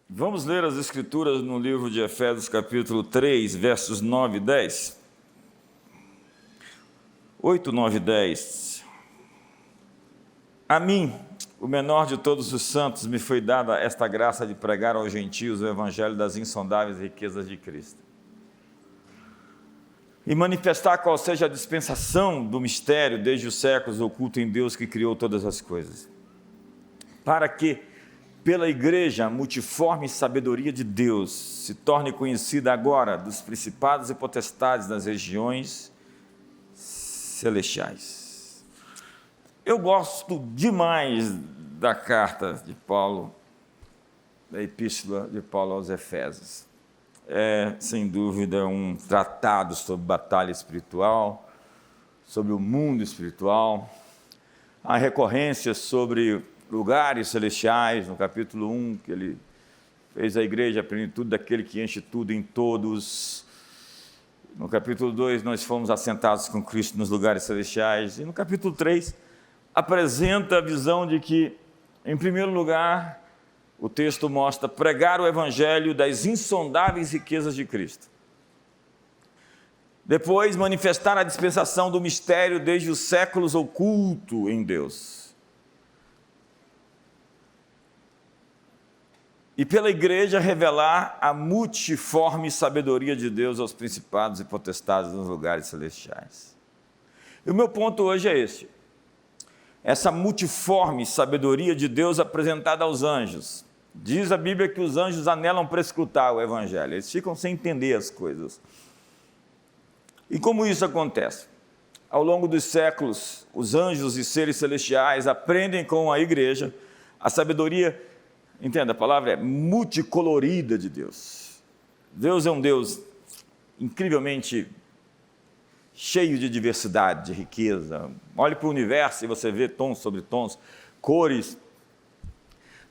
Vamos ler as Escrituras no livro de Efésios, capítulo 3, versos 9 e 10. 8, 9 e 10. A mim, o menor de todos os santos, me foi dada esta graça de pregar aos gentios o evangelho das insondáveis riquezas de Cristo, e manifestar qual seja a dispensação do mistério desde os séculos oculto em Deus que criou todas as coisas, para que, pela igreja, a multiforme sabedoria de Deus se torne conhecida agora dos principados e potestades das regiões celestiais. Eu gosto demais da carta de Paulo, da epístola de Paulo aos Efésios. É, sem dúvida, um tratado sobre batalha espiritual, sobre o mundo espiritual. Há recorrências sobre lugares celestiais, no capítulo 1, que ele fez a igreja a plenitude daquele que enche tudo em todos. No capítulo 2, nós fomos assentados com Cristo nos lugares celestiais. E no capítulo 3, apresenta a visão de que, em primeiro lugar, o texto mostra pregar o evangelho das insondáveis riquezas de Cristo. Depois, manifestar a dispensação do mistério desde os séculos oculto em Deus. E pela igreja revelar a multiforme sabedoria de Deus aos principados e potestades nos lugares celestiais. E o meu ponto hoje é este: essa multiforme sabedoria de Deus apresentada aos anjos. Diz a Bíblia que os anjos anelam para escutar o evangelho, eles ficam sem entender as coisas. E como isso acontece? Ao longo dos séculos, os anjos e seres celestiais aprendem com a igreja a sabedoria. Entenda, a palavra é multicolorida de Deus. Deus é um Deus incrivelmente cheio de diversidade, de riqueza. Olhe para o universo e você vê tons sobre tons, cores.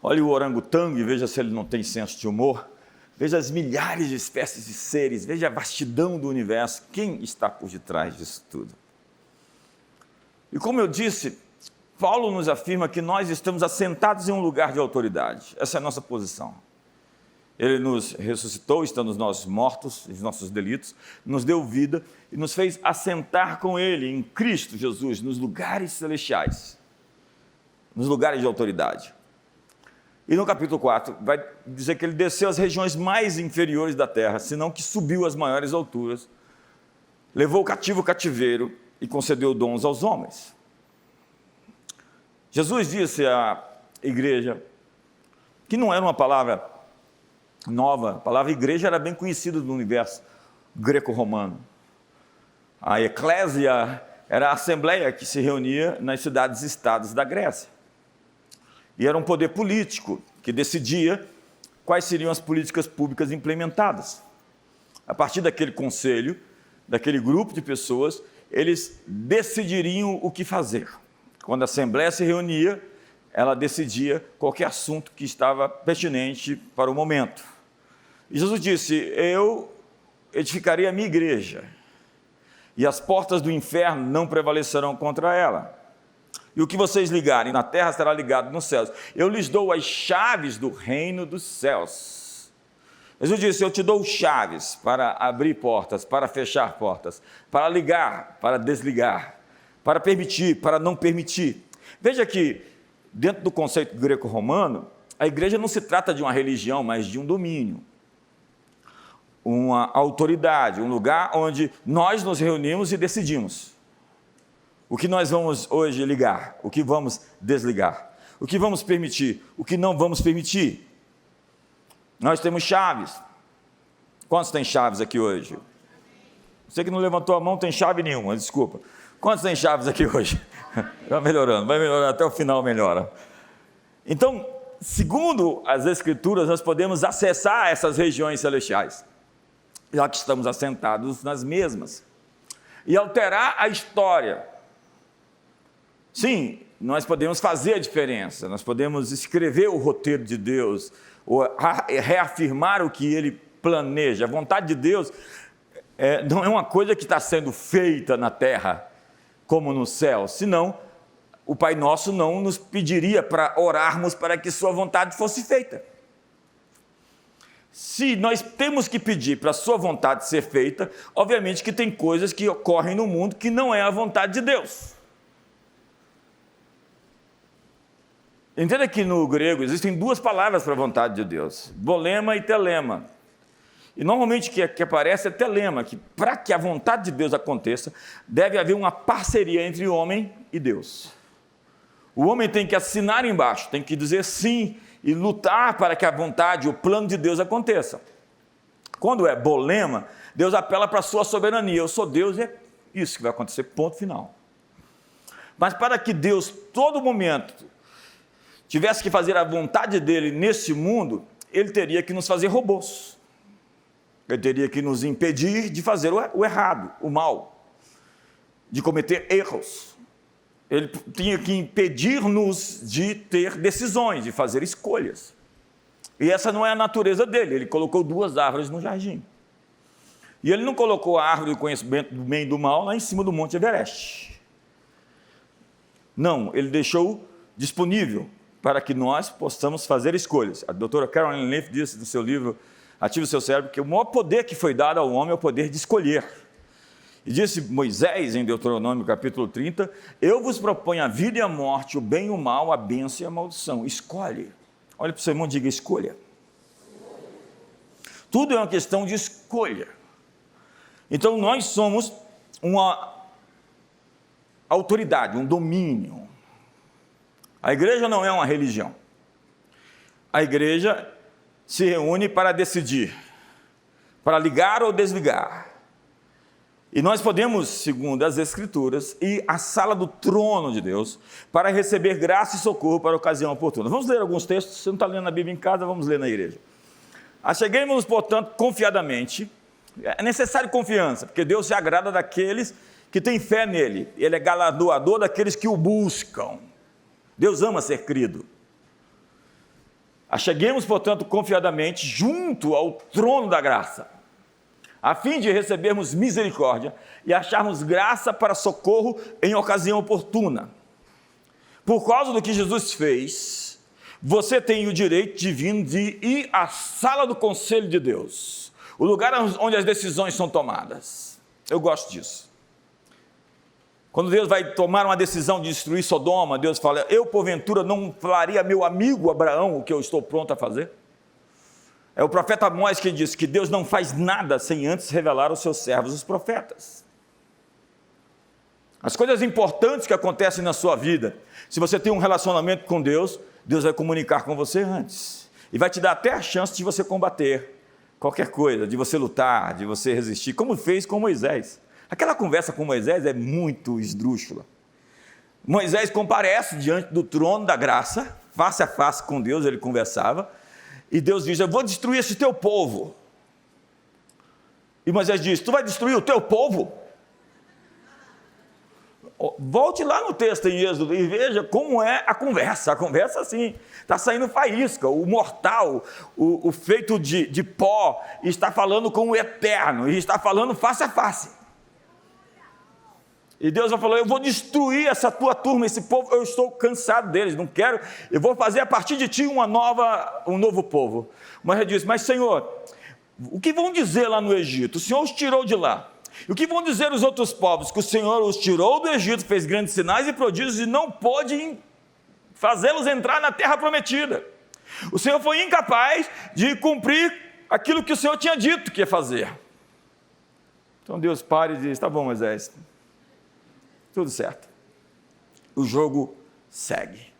Olhe o orangotango e veja se ele não tem senso de humor. Veja as milhares de espécies de seres, veja a vastidão do universo. Quem está por detrás disso tudo? E como eu disse, Paulo nos afirma que nós estamos assentados em um lugar de autoridade. Essa é a nossa posição. Ele nos ressuscitou, estando nós mortos, os nossos delitos, nos deu vida e nos fez assentar com Ele, em Cristo Jesus, nos lugares celestiais, nos lugares de autoridade. E no capítulo 4, vai dizer que Ele desceu às regiões mais inferiores da terra, senão que subiu às maiores alturas, levou o cativo o cativeiro e concedeu dons aos homens. Jesus disse à igreja, que não era uma palavra nova, a palavra igreja era bem conhecida no universo greco-romano. A eclésia era a assembleia que se reunia nas cidades-estados da Grécia. E era um poder político que decidia quais seriam as políticas públicas implementadas. A partir daquele conselho, daquele grupo de pessoas, eles decidiriam o que fazer. Quando a Assembleia se reunia, ela decidia qualquer assunto que estava pertinente para o momento. E Jesus disse, eu edificarei a minha igreja, e as portas do inferno não prevalecerão contra ela. E o que vocês ligarem na terra será ligado nos céus. Eu lhes dou as chaves do reino dos céus. Jesus disse, eu te dou chaves para abrir portas, para fechar portas, para ligar, para desligar, para permitir, para não permitir. Veja que, dentro do conceito greco-romano, a igreja não se trata de uma religião, mas de um domínio, uma autoridade, um lugar onde nós nos reunimos e decidimos o que nós vamos hoje ligar, o que vamos desligar, o que vamos permitir, o que não vamos permitir. Nós temos chaves. Quantos têm chaves aqui hoje? Você que não levantou a mão tem chave nenhuma, desculpa. Quantos têm chaves aqui hoje? Vai melhorando, vai melhorar, até o final melhora. Então, segundo as Escrituras, nós podemos acessar essas regiões celestiais, já que estamos assentados nas mesmas, e alterar a história. Sim, nós podemos fazer a diferença, nós podemos escrever o roteiro de Deus, ou reafirmar o que Ele planeja. A vontade de Deus não é uma coisa que está sendo feita na terra, como no céu, senão o Pai Nosso não nos pediria para orarmos para que sua vontade fosse feita. se nós temos que pedir para a sua vontade ser feita, obviamente que tem coisas que ocorrem no mundo que não é a vontade de Deus. Entenda que no grego existem duas palavras para a vontade de Deus, bolema e telema. E normalmente o que aparece é telema, que para que a vontade de Deus aconteça, deve haver uma parceria entre o homem e Deus. O homem tem que assinar embaixo, tem que dizer sim e lutar para que a vontade, o plano de Deus aconteça. Quando é bolema, Deus apela para a sua soberania. Eu sou Deus e é isso que vai acontecer, ponto final. Mas para que Deus, todo momento, tivesse que fazer a vontade dele nesse mundo, ele teria que nos fazer robôs. Ele teria que nos impedir de fazer o errado, o mal, de cometer erros. Ele tinha que impedir-nos de ter decisões, de fazer escolhas. E essa não é a natureza dele. Ele colocou duas árvores no jardim. E ele não colocou a árvore do conhecimento do bem e do mal lá em cima do Monte Everest. Não, ele deixou disponível para que nós possamos fazer escolhas. A doutora Caroline Leaf disse no seu livro Ative o Seu Cérebro que o maior poder que foi dado ao homem é o poder de escolher. E disse Moisés em Deuteronômio capítulo 30, eu vos proponho a vida e a morte, o bem e o mal, a bênção e a maldição. Escolhe. Olha para o seu irmão e diga, escolha. Tudo é uma questão de escolha. Então nós somos uma autoridade, um domínio. A igreja não é uma religião. A igreja se reúne para decidir, para ligar ou desligar. E nós podemos, segundo as Escrituras, ir à sala do trono de Deus para receber graça e socorro para a ocasião oportuna. Vamos ler alguns textos, você não está lendo a Bíblia em casa, vamos ler na igreja. Acheguemos-nos, portanto, confiadamente. É necessário confiança, porque Deus se agrada daqueles que têm fé nele. Ele é galardoador daqueles que o buscam. Deus ama ser crido. Acheguemos, portanto, confiadamente junto ao trono da graça, a fim de recebermos misericórdia e acharmos graça para socorro em ocasião oportuna. Por causa do que Jesus fez, você tem o direito divino de ir à sala do conselho de Deus, o lugar onde as decisões são tomadas. Eu gosto disso. Quando Deus vai tomar uma decisão de destruir Sodoma, Deus fala, eu porventura não falaria a meu amigo Abraão o que eu estou pronto a fazer? É o profeta Amós que diz que Deus não faz nada sem antes revelar aos seus servos, os profetas. As coisas importantes que acontecem na sua vida, se você tem um relacionamento com Deus, Deus vai comunicar com você antes. E vai te dar até a chance de você combater qualquer coisa, de você lutar, de você resistir, como fez com Moisés. Aquela conversa com Moisés é muito esdrúxula. Moisés comparece diante do trono da graça, face a face com Deus, ele conversava, e Deus diz, eu vou destruir esse teu povo. E Moisés diz, tu vai destruir o teu povo? Volte lá no texto em Êxodo e veja como é a conversa assim, está saindo faísca, o mortal, o feito de pó, está falando com o eterno, e está falando face a face. E Deus vai falar, eu vou destruir essa tua turma, esse povo, eu estou cansado deles, não quero, eu vou fazer a partir de ti um novo povo. Mas ele diz, mas Senhor, o que vão dizer lá no Egito? O Senhor os tirou de lá. E o que vão dizer os outros povos? Que o Senhor os tirou do Egito, fez grandes sinais e prodígios e não pôde fazê-los entrar na terra prometida. O Senhor foi incapaz de cumprir aquilo que o Senhor tinha dito que ia fazer. Então Deus para e diz, tá bom, Moisés, tudo certo. O jogo segue.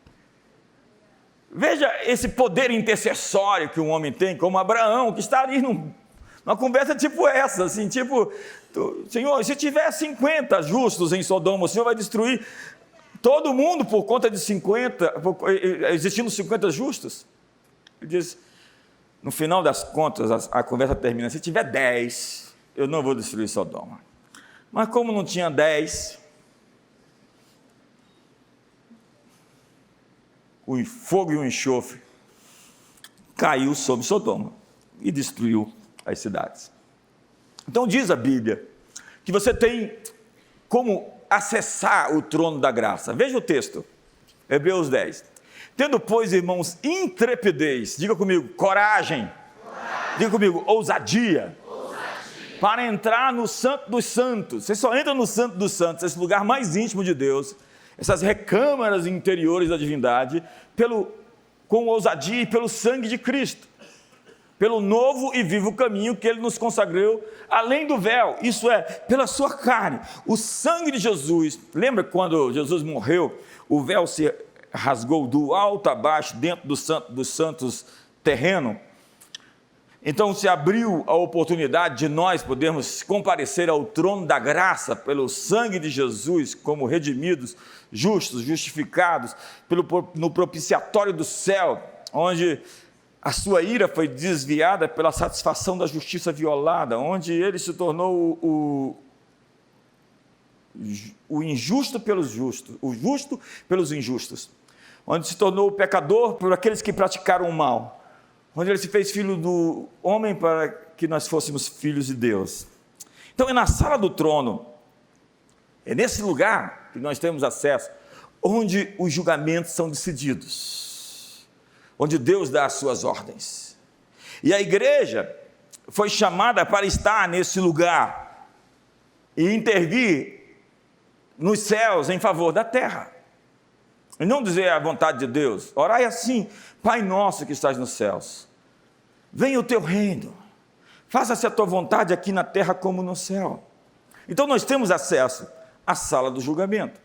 Veja esse poder intercessório que um homem tem, como Abraão, que está ali numa conversa tipo essa, assim, tipo, Senhor, se tiver 50 justos em Sodoma, o Senhor vai destruir todo mundo por conta de 50, existindo 50 justos? Ele diz, no final das contas, a conversa termina, se tiver 10, eu não vou destruir Sodoma. Mas como não tinha 10, o fogo e o enxofre caiu sobre Sodoma e destruiu as cidades. Então diz a Bíblia que você tem como acessar o trono da graça. Veja o texto, Hebreus 10. Tendo, pois, irmãos, intrepidez, diga comigo, coragem. Diga comigo, ousadia. Para entrar no Santo dos Santos. Você só entra no Santo dos Santos, esse lugar mais íntimo de Deus, essas recâmaras interiores da divindade, com ousadia e pelo sangue de Cristo, pelo novo e vivo caminho que Ele nos consagrou, além do véu, isso é, pela sua carne, o sangue de Jesus. Lembra quando Jesus morreu, o véu se rasgou do alto a baixo, dentro do Santo dos Santos terreno? Então se abriu a oportunidade de nós podermos comparecer ao trono da graça pelo sangue de Jesus, como redimidos, justos, justificados, no propiciatório do céu, onde a sua ira foi desviada pela satisfação da justiça violada, onde ele se tornou o injusto pelos justos, o justo pelos injustos, onde se tornou o pecador por aqueles que praticaram o mal, onde ele se fez filho do homem para que nós fôssemos filhos de Deus. Então é na sala do trono, é nesse lugar que nós temos acesso, onde os julgamentos são decididos, onde Deus dá as suas ordens. E a igreja foi chamada para estar nesse lugar e intervir nos céus em favor da terra. E não dizer a vontade de Deus, orai assim: Pai nosso que estás nos céus, venha o teu reino, faça-se a tua vontade aqui na terra como no céu. Então nós temos acesso à sala do julgamento.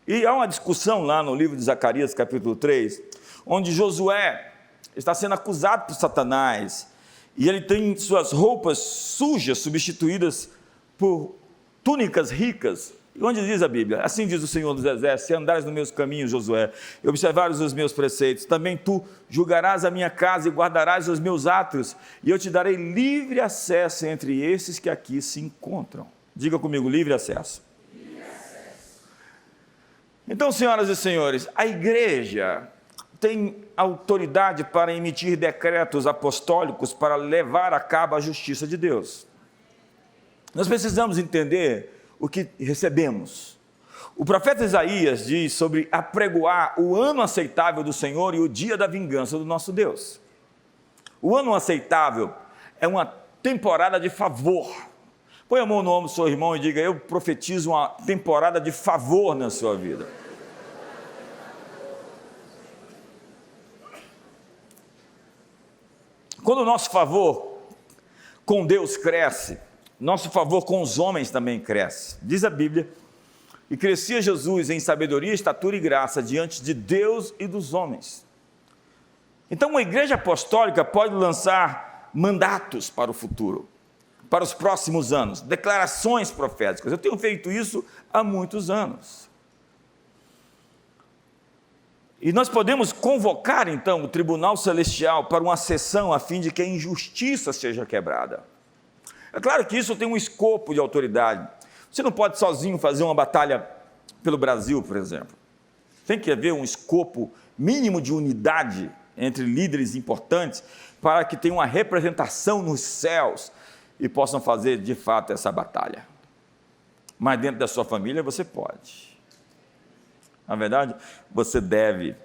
E há uma discussão lá no livro de Zacarias, capítulo 3, onde Josué está sendo acusado por Satanás, e ele tem suas roupas sujas substituídas por túnicas ricas. E onde diz a Bíblia? Assim diz o Senhor dos Exércitos: se andares nos meus caminhos, Josué, e observares os meus preceitos, também tu julgarás a minha casa e guardarás os meus átrios, e eu te darei livre acesso entre esses que aqui se encontram. Diga comigo, livre acesso. Livre acesso. Então, senhoras e senhores, a igreja tem autoridade para emitir decretos apostólicos para levar a cabo a justiça de Deus. Nós precisamos entender o que recebemos. O profeta Isaías diz sobre apregoar o ano aceitável do Senhor e o dia da vingança do nosso Deus. O ano aceitável é uma temporada de favor. Põe a mão no ombro do seu irmão e diga: eu profetizo uma temporada de favor na sua vida. Quando o nosso favor com Deus cresce, nosso favor com os homens também cresce. Diz a Bíblia: e crescia Jesus em sabedoria, estatura e graça diante de Deus e dos homens. Então uma igreja apostólica pode lançar mandatos para o futuro, para os próximos anos, declarações proféticas. Eu tenho feito isso há muitos anos. E nós podemos convocar então o tribunal celestial para uma sessão a fim de que a injustiça seja quebrada. É claro que isso tem um escopo de autoridade. Você não pode sozinho fazer uma batalha pelo Brasil, por exemplo. Tem que haver um escopo mínimo de unidade entre líderes importantes para que tenha uma representação nos céus e possam fazer de fato essa batalha. Mas dentro da sua família você pode. Na verdade, você deve.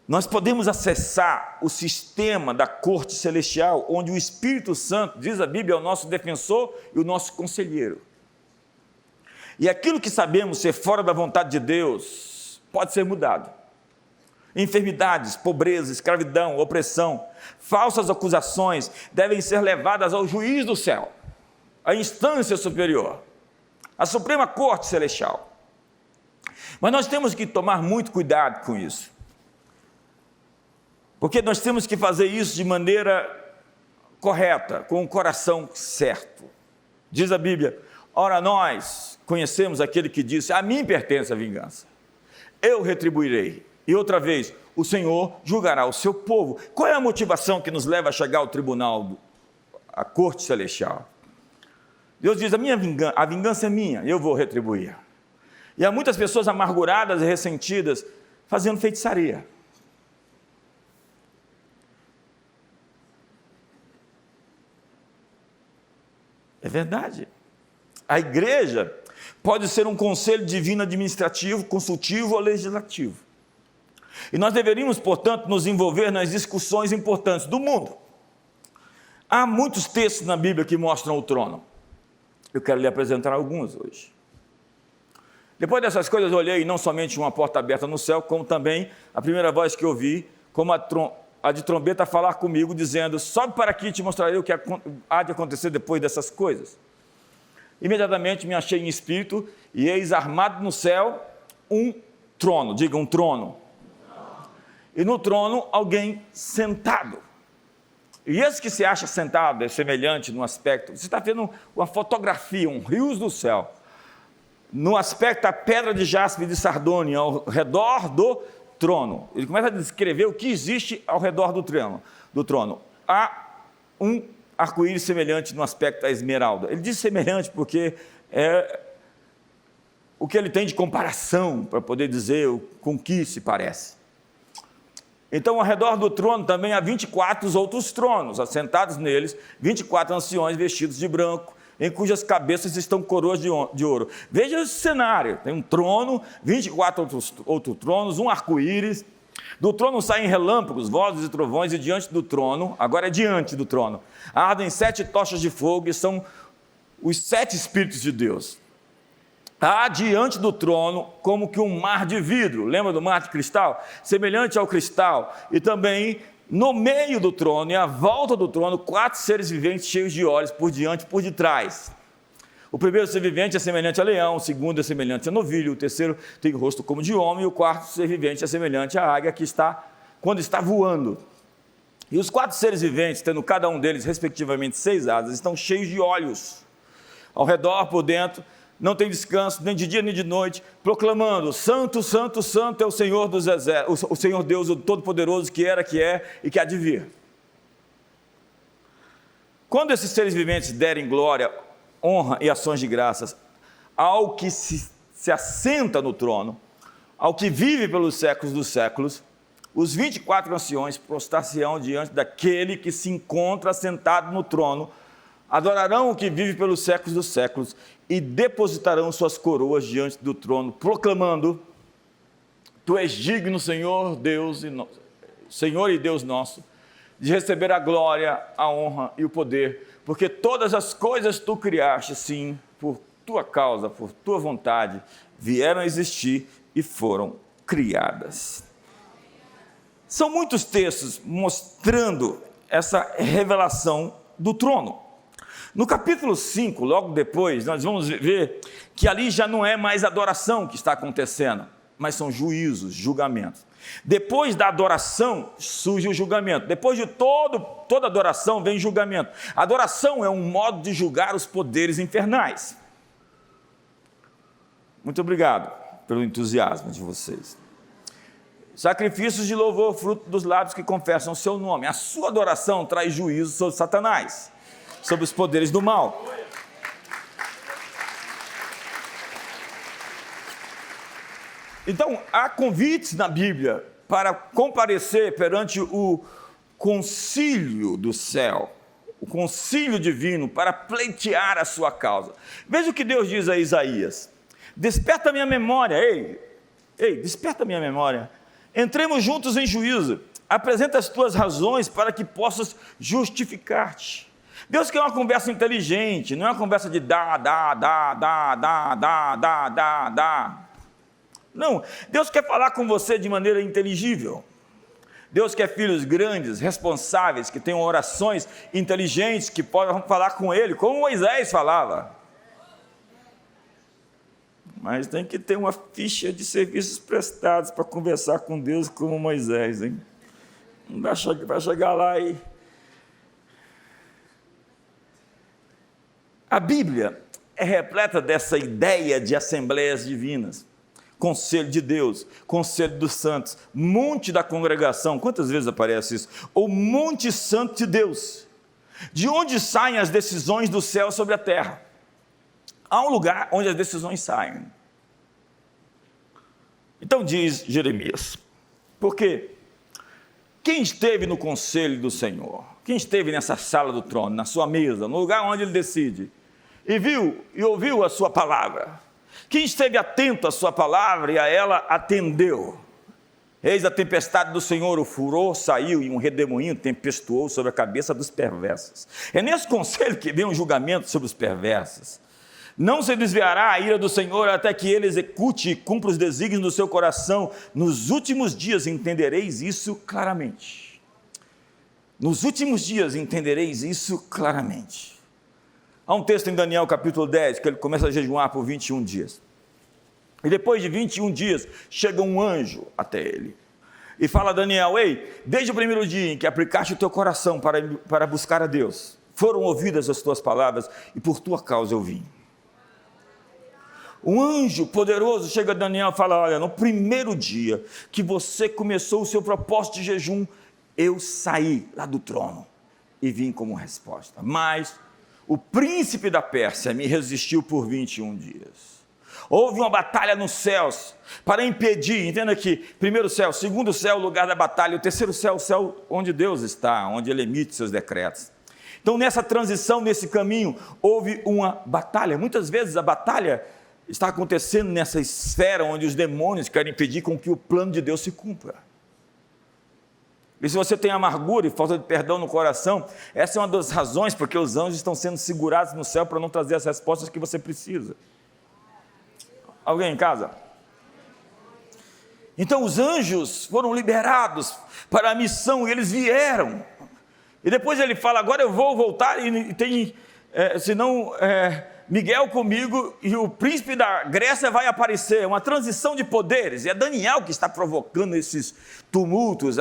Nós podemos acessar o sistema da corte celestial, onde o Espírito Santo, diz a Bíblia, é o nosso defensor e o nosso conselheiro. E aquilo que sabemos ser fora da vontade de Deus pode ser mudado. Enfermidades, pobreza, escravidão, opressão, falsas acusações devem ser levadas ao juiz do céu, à instância superior, à Suprema Corte Celestial. Mas nós temos que tomar muito cuidado com isso, porque nós temos que fazer isso de maneira correta, com o coração certo. Diz a Bíblia: ora nós conhecemos aquele que disse: a mim pertence a vingança, eu retribuirei. E outra vez, o Senhor julgará o seu povo. Qual é a motivação que nos leva a chegar ao tribunal, à corte celestial? Deus diz: a vingança é minha, eu vou retribuir. E há muitas pessoas amarguradas e ressentidas fazendo feitiçaria. É verdade. A igreja pode ser um conselho divino administrativo, consultivo ou legislativo. E nós deveríamos, portanto, nos envolver nas discussões importantes do mundo. Há muitos textos na Bíblia que mostram o trono. Eu quero lhe apresentar alguns hoje. Depois dessas coisas, eu olhei não somente uma porta aberta no céu, como também a primeira voz que eu ouvi, como a de trombeta, falar comigo, dizendo: sobe para aqui e te mostrarei o que há de acontecer depois dessas coisas. Imediatamente me achei em espírito, e eis armado no céu um trono, diga um trono. E no trono alguém sentado. E esse que se acha sentado é semelhante no aspecto, você está vendo uma fotografia, um rios do céu, no aspecto a pedra de jaspe e de sardônia ao redor do trono. Ele começa a descrever o que existe ao redor do trono. Há um arco-íris semelhante no aspecto a esmeralda. Ele diz semelhante porque é o que ele tem de comparação, para poder dizer com que se parece. Então, ao redor do trono também há 24 outros tronos, assentados neles, 24 anciões vestidos de branco, em cujas cabeças estão coroas de ouro. Veja esse cenário, tem um trono, 24 outros tronos, um arco-íris, do trono saem relâmpagos, vozes e trovões, e diante do trono, agora é diante do trono, ardem 7 tochas de fogo, e são os 7 Espíritos de Deus. Há diante do trono como que um mar de vidro, lembra do mar de cristal? Semelhante ao cristal, e também no meio do trono e à volta do trono, 4 seres viventes cheios de olhos, por diante e por detrás. O primeiro ser vivente é semelhante a leão, o segundo é semelhante a novilho, o terceiro tem o rosto como de homem, e o quarto ser vivente é semelhante à águia que está, quando está voando. E os 4 seres viventes, tendo cada um deles respectivamente 6 asas, estão cheios de olhos, ao redor, por dentro, não tem descanso, nem de dia nem de noite, proclamando: santo, santo, santo é o Senhor dos exércitos, o Senhor Deus, o Todo-Poderoso, que era, que é e que há de vir. Quando esses seres viventes derem glória, honra e ações de graças ao que se assenta no trono, ao que vive pelos séculos dos séculos, os 24 anciões prostrar-se-ão diante daquele que se encontra assentado no trono, adorarão o que vive pelos séculos dos séculos e depositarão suas coroas diante do trono, proclamando: Tu és digno, Senhor, Senhor e Deus nosso, de receber a glória, a honra e o poder, porque todas as coisas Tu criaste, sim, por Tua causa, por Tua vontade, vieram a existir e foram criadas. São muitos textos mostrando essa revelação do trono. No capítulo 5, logo depois, nós vamos ver que ali já não é mais adoração que está acontecendo, mas são juízos, julgamentos. Depois da adoração surge o julgamento. Depois de toda adoração vem julgamento. Adoração é um modo de julgar os poderes infernais. Muito obrigado pelo entusiasmo de vocês. Sacrifícios de louvor, fruto dos lábios que confessam o seu nome. A sua adoração traz juízo sobre Satanás, sobre os poderes do mal. Então, há convites na Bíblia para comparecer perante o concílio do céu, o concílio divino, para pleitear a sua causa. Veja o que Deus diz a Isaías: desperta a minha memória, ei, desperta a minha memória, entremos juntos em juízo, apresenta as tuas razões para que possas justificar-te. Deus quer uma conversa inteligente, não é uma conversa de dá. Não, Deus quer falar com você de maneira inteligível. Deus quer filhos grandes, responsáveis, que tenham orações inteligentes, que possam falar com Ele, como Moisés falava. Mas tem que ter uma ficha de serviços prestados para conversar com Deus como Moisés, hein? Não vai chegar lá e... A Bíblia é repleta dessa ideia de assembleias divinas, conselho de Deus, conselho dos santos, monte da congregação. Quantas vezes aparece isso? Ou monte santo de Deus, de onde saem as decisões do céu sobre a terra. Há um lugar onde as decisões saem. Então diz Jeremias, porque quem esteve no conselho do Senhor, quem esteve nessa sala do trono, na sua mesa, no lugar onde Ele decide, e viu e ouviu a sua palavra, quem esteve atento à sua palavra e a ela atendeu, Eis a tempestade do Senhor, o furor saiu e um redemoinho tempestuou sobre a cabeça dos perversos. É nesse conselho que vem um julgamento sobre os perversos. Não se desviará a ira do Senhor até que ele execute e cumpra os desígnios do seu coração. Nos últimos dias entendereis isso claramente. Nos últimos dias entendereis isso claramente. Há um texto em Daniel capítulo 10, que ele começa a jejuar por 21 dias. E depois de 21 dias, chega um anjo até ele. E fala a Daniel: ei, desde o primeiro dia em que aplicaste o teu coração para buscar a Deus, foram ouvidas as tuas palavras e por tua causa eu vim. Um anjo poderoso chega a Daniel e fala: olha, no primeiro dia que você começou o seu propósito de jejum, eu saí lá do trono e vim como resposta. Mas o príncipe da Pérsia me resistiu por 21 dias. Houve uma batalha nos céus para impedir, entenda aqui, primeiro céu, segundo céu, o lugar da batalha, o terceiro céu, o céu onde Deus está, onde Ele emite seus decretos. Então nessa transição, nesse caminho, houve uma batalha. Muitas vezes a batalha está acontecendo nessa esfera onde os demônios querem impedir com que o plano de Deus se cumpra. E se você tem amargura e falta de perdão no coração, essa é uma das razões porque os anjos estão sendo segurados no céu para não trazer as respostas que você precisa. Alguém em casa? Então os anjos foram liberados para a missão e eles vieram. E depois ele fala: agora eu vou voltar e tem, Miguel comigo e o príncipe da Grécia vai aparecer. Uma transição de poderes. E é Daniel que está provocando esses tumultos,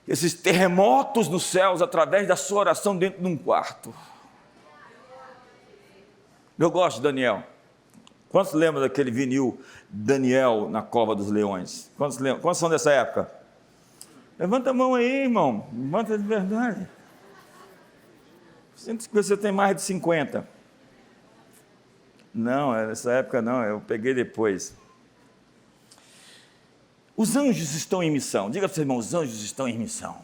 esses terremotos nos céus através da sua oração dentro de um quarto. Eu gosto de Daniel. Quantos lembram daquele vinil Daniel na Cova dos Leões? Quantos lembram? Quantos são dessa época? Levanta a mão aí, irmão. Levanta de verdade. Sinto que você tem mais de 50. Não, nessa época não, eu peguei depois. Os anjos estão em missão. Diga para o seu irmão: os anjos estão em missão.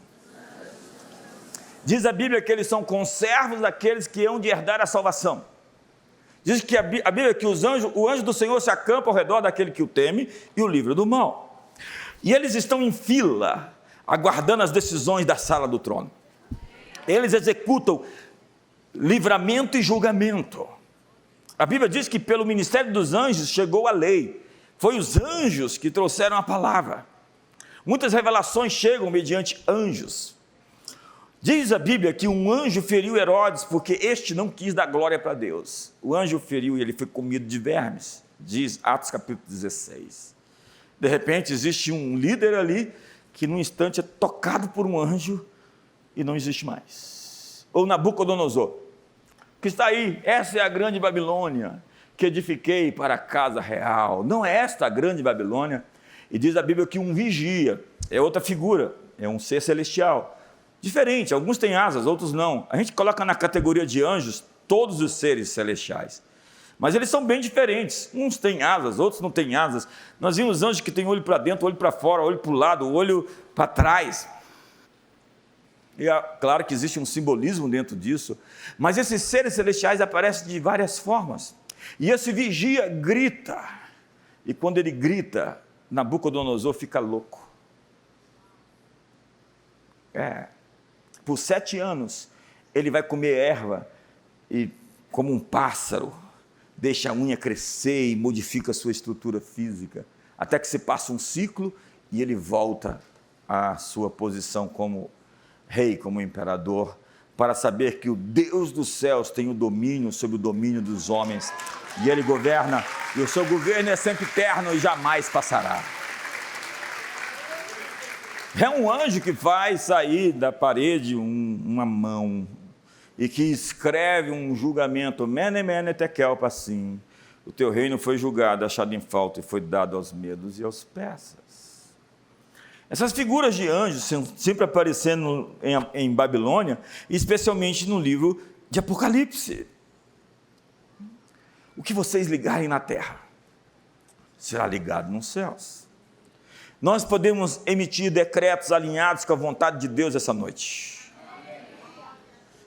Diz a Bíblia que eles são conservos daqueles que hão de herdar a salvação. Diz que a Bíblia que o anjo do Senhor se acampa ao redor daquele que o teme e o livra do mal. E eles estão em fila, aguardando as decisões da sala do trono. Eles executam livramento e julgamento. A Bíblia diz que pelo ministério dos anjos chegou a lei. Foi os anjos que trouxeram a palavra. Muitas revelações chegam mediante anjos. Diz a Bíblia que um anjo feriu Herodes porque este não quis dar glória para Deus. O anjo feriu e ele foi comido de vermes. Diz Atos capítulo 16. De repente existe um líder ali que num instante é tocado por um anjo e não existe mais. Ou Nabucodonosor, que está aí: essa é a grande Babilônia que edifiquei para a casa real. Não é esta a grande Babilônia? E diz a Bíblia que um vigia, é outra figura, é um ser celestial. Diferente, alguns têm asas, outros não. A gente coloca na categoria de anjos todos os seres celestiais. Mas eles são bem diferentes. Uns têm asas, outros não têm asas. Nós vimos anjos que têm olho para dentro, olho para fora, olho para o lado, olho para trás. E é claro que existe um simbolismo dentro disso. Mas esses seres celestiais aparecem de várias formas. E esse vigia grita. E quando ele grita, Nabucodonosor fica louco. Por 7 anos, ele vai comer erva e, como um pássaro, deixa a unha crescer e modifica a sua estrutura física, até que se passa um ciclo e ele volta à sua posição como rei, como imperador, para saber que o Deus dos céus tem o domínio sobre o domínio dos homens, e ele governa, e o seu governo é sempre eterno e jamais passará. É um anjo que faz sair da parede uma mão e que escreve um julgamento: Mene, mene, tekel, passim. O teu reino foi julgado, achado em falta e foi dado aos medos e aos persas. Essas figuras de anjos sempre aparecendo em Babilônia, especialmente no livro de Apocalipse. O que vocês ligarem na terra será ligado nos céus. Nós podemos emitir decretos alinhados com a vontade de Deus essa noite.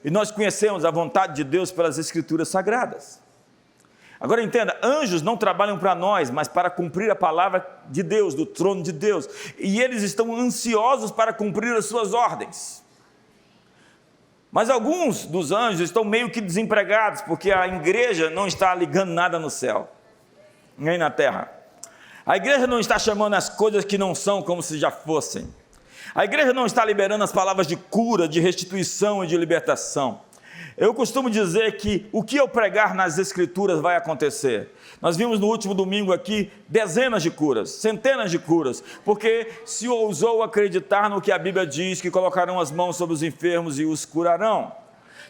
E nós conhecemos a vontade de Deus pelas Escrituras Sagradas. Agora entenda, anjos não trabalham para nós, mas para cumprir a palavra de Deus, do trono de Deus. E eles estão ansiosos para cumprir as suas ordens. Mas alguns dos anjos estão meio que desempregados, porque a igreja não está ligando nada no céu, nem na terra. A igreja não está chamando as coisas que não são como se já fossem. A igreja não está liberando as palavras de cura, de restituição e de libertação. Eu costumo dizer que o que eu pregar nas Escrituras vai acontecer. Nós vimos no último domingo aqui dezenas de curas, centenas de curas, porque se ousou acreditar no que a Bíblia diz, que colocarão as mãos sobre os enfermos e os curarão.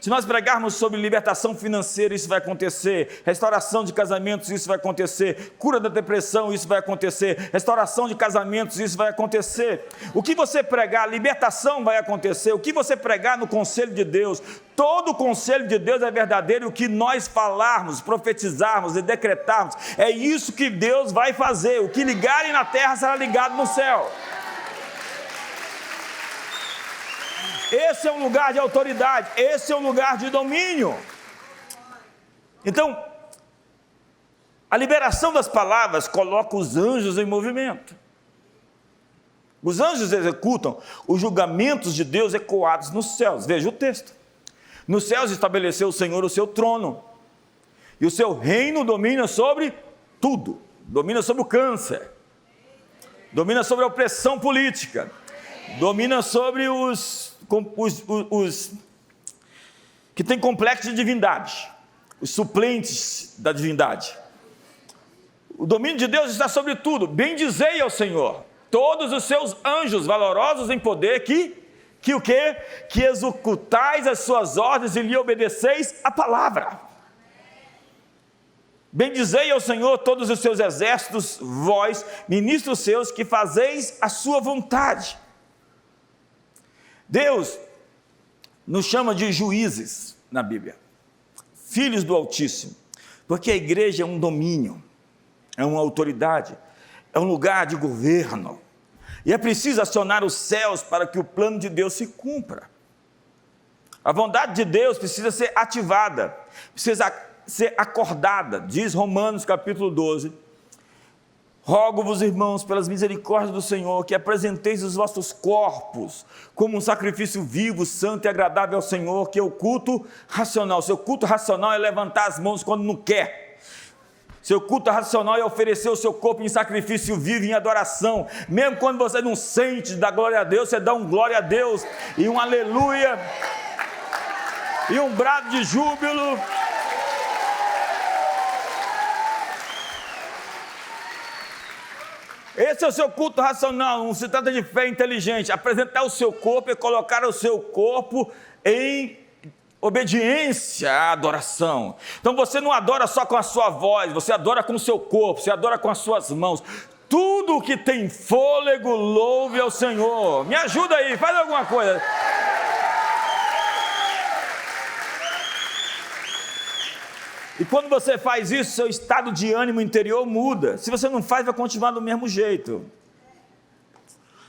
Se nós pregarmos sobre libertação financeira, isso vai acontecer. Restauração de casamentos, isso vai acontecer. Cura da depressão, isso vai acontecer. Restauração de casamentos, isso vai acontecer. O que você pregar, libertação vai acontecer. O que você pregar no conselho de Deus, todo o conselho de Deus é verdadeiro. O que nós falarmos, profetizarmos e decretarmos, é isso que Deus vai fazer. O que ligarem na terra será ligado no céu. Esse é um lugar de autoridade, esse é um lugar de domínio. Então, a liberação das palavras coloca os anjos em movimento. Os anjos executam os julgamentos de Deus ecoados nos céus. Veja o texto. Nos céus estabeleceu o Senhor o seu trono, e o seu reino domina sobre tudo. Domina sobre o câncer, domina sobre a opressão política, domina sobre os que têm complexo de divindade, os suplentes da divindade. O domínio de Deus está sobre tudo. Bendizei ao Senhor todos os seus anjos valorosos em poder, que o quê? Que executais as suas ordens e lhe obedeceis a palavra. Bendizei ao Senhor todos os seus exércitos, vós, ministros seus, que fazeis a sua vontade. Deus nos chama de juízes na Bíblia, filhos do Altíssimo, porque a igreja é um domínio, é uma autoridade, é um lugar de governo, e é preciso acionar os céus para que o plano de Deus se cumpra. A vontade de Deus precisa ser ativada, precisa ser acordada. Diz Romanos capítulo 12, rogo-vos, irmãos, pelas misericórdias do Senhor, que apresenteis os vossos corpos como um sacrifício vivo, santo e agradável ao Senhor, que é o culto racional. Seu culto racional é levantar as mãos quando não quer. Seu culto racional é oferecer o seu corpo em sacrifício vivo, em adoração. Mesmo quando você não sente dar glória a Deus, você dá um glória a Deus, e um aleluia, e um brado de júbilo. Esse é o seu culto racional. Não se trata de fé inteligente. Apresentar o seu corpo e colocar o seu corpo em obediência à adoração. Então você não adora só com a sua voz, você adora com o seu corpo, você adora com as suas mãos. Tudo que tem fôlego, louve ao Senhor. Me ajuda aí, faz alguma coisa. E quando você faz isso, seu estado de ânimo interior muda. Se você não faz, vai continuar do mesmo jeito.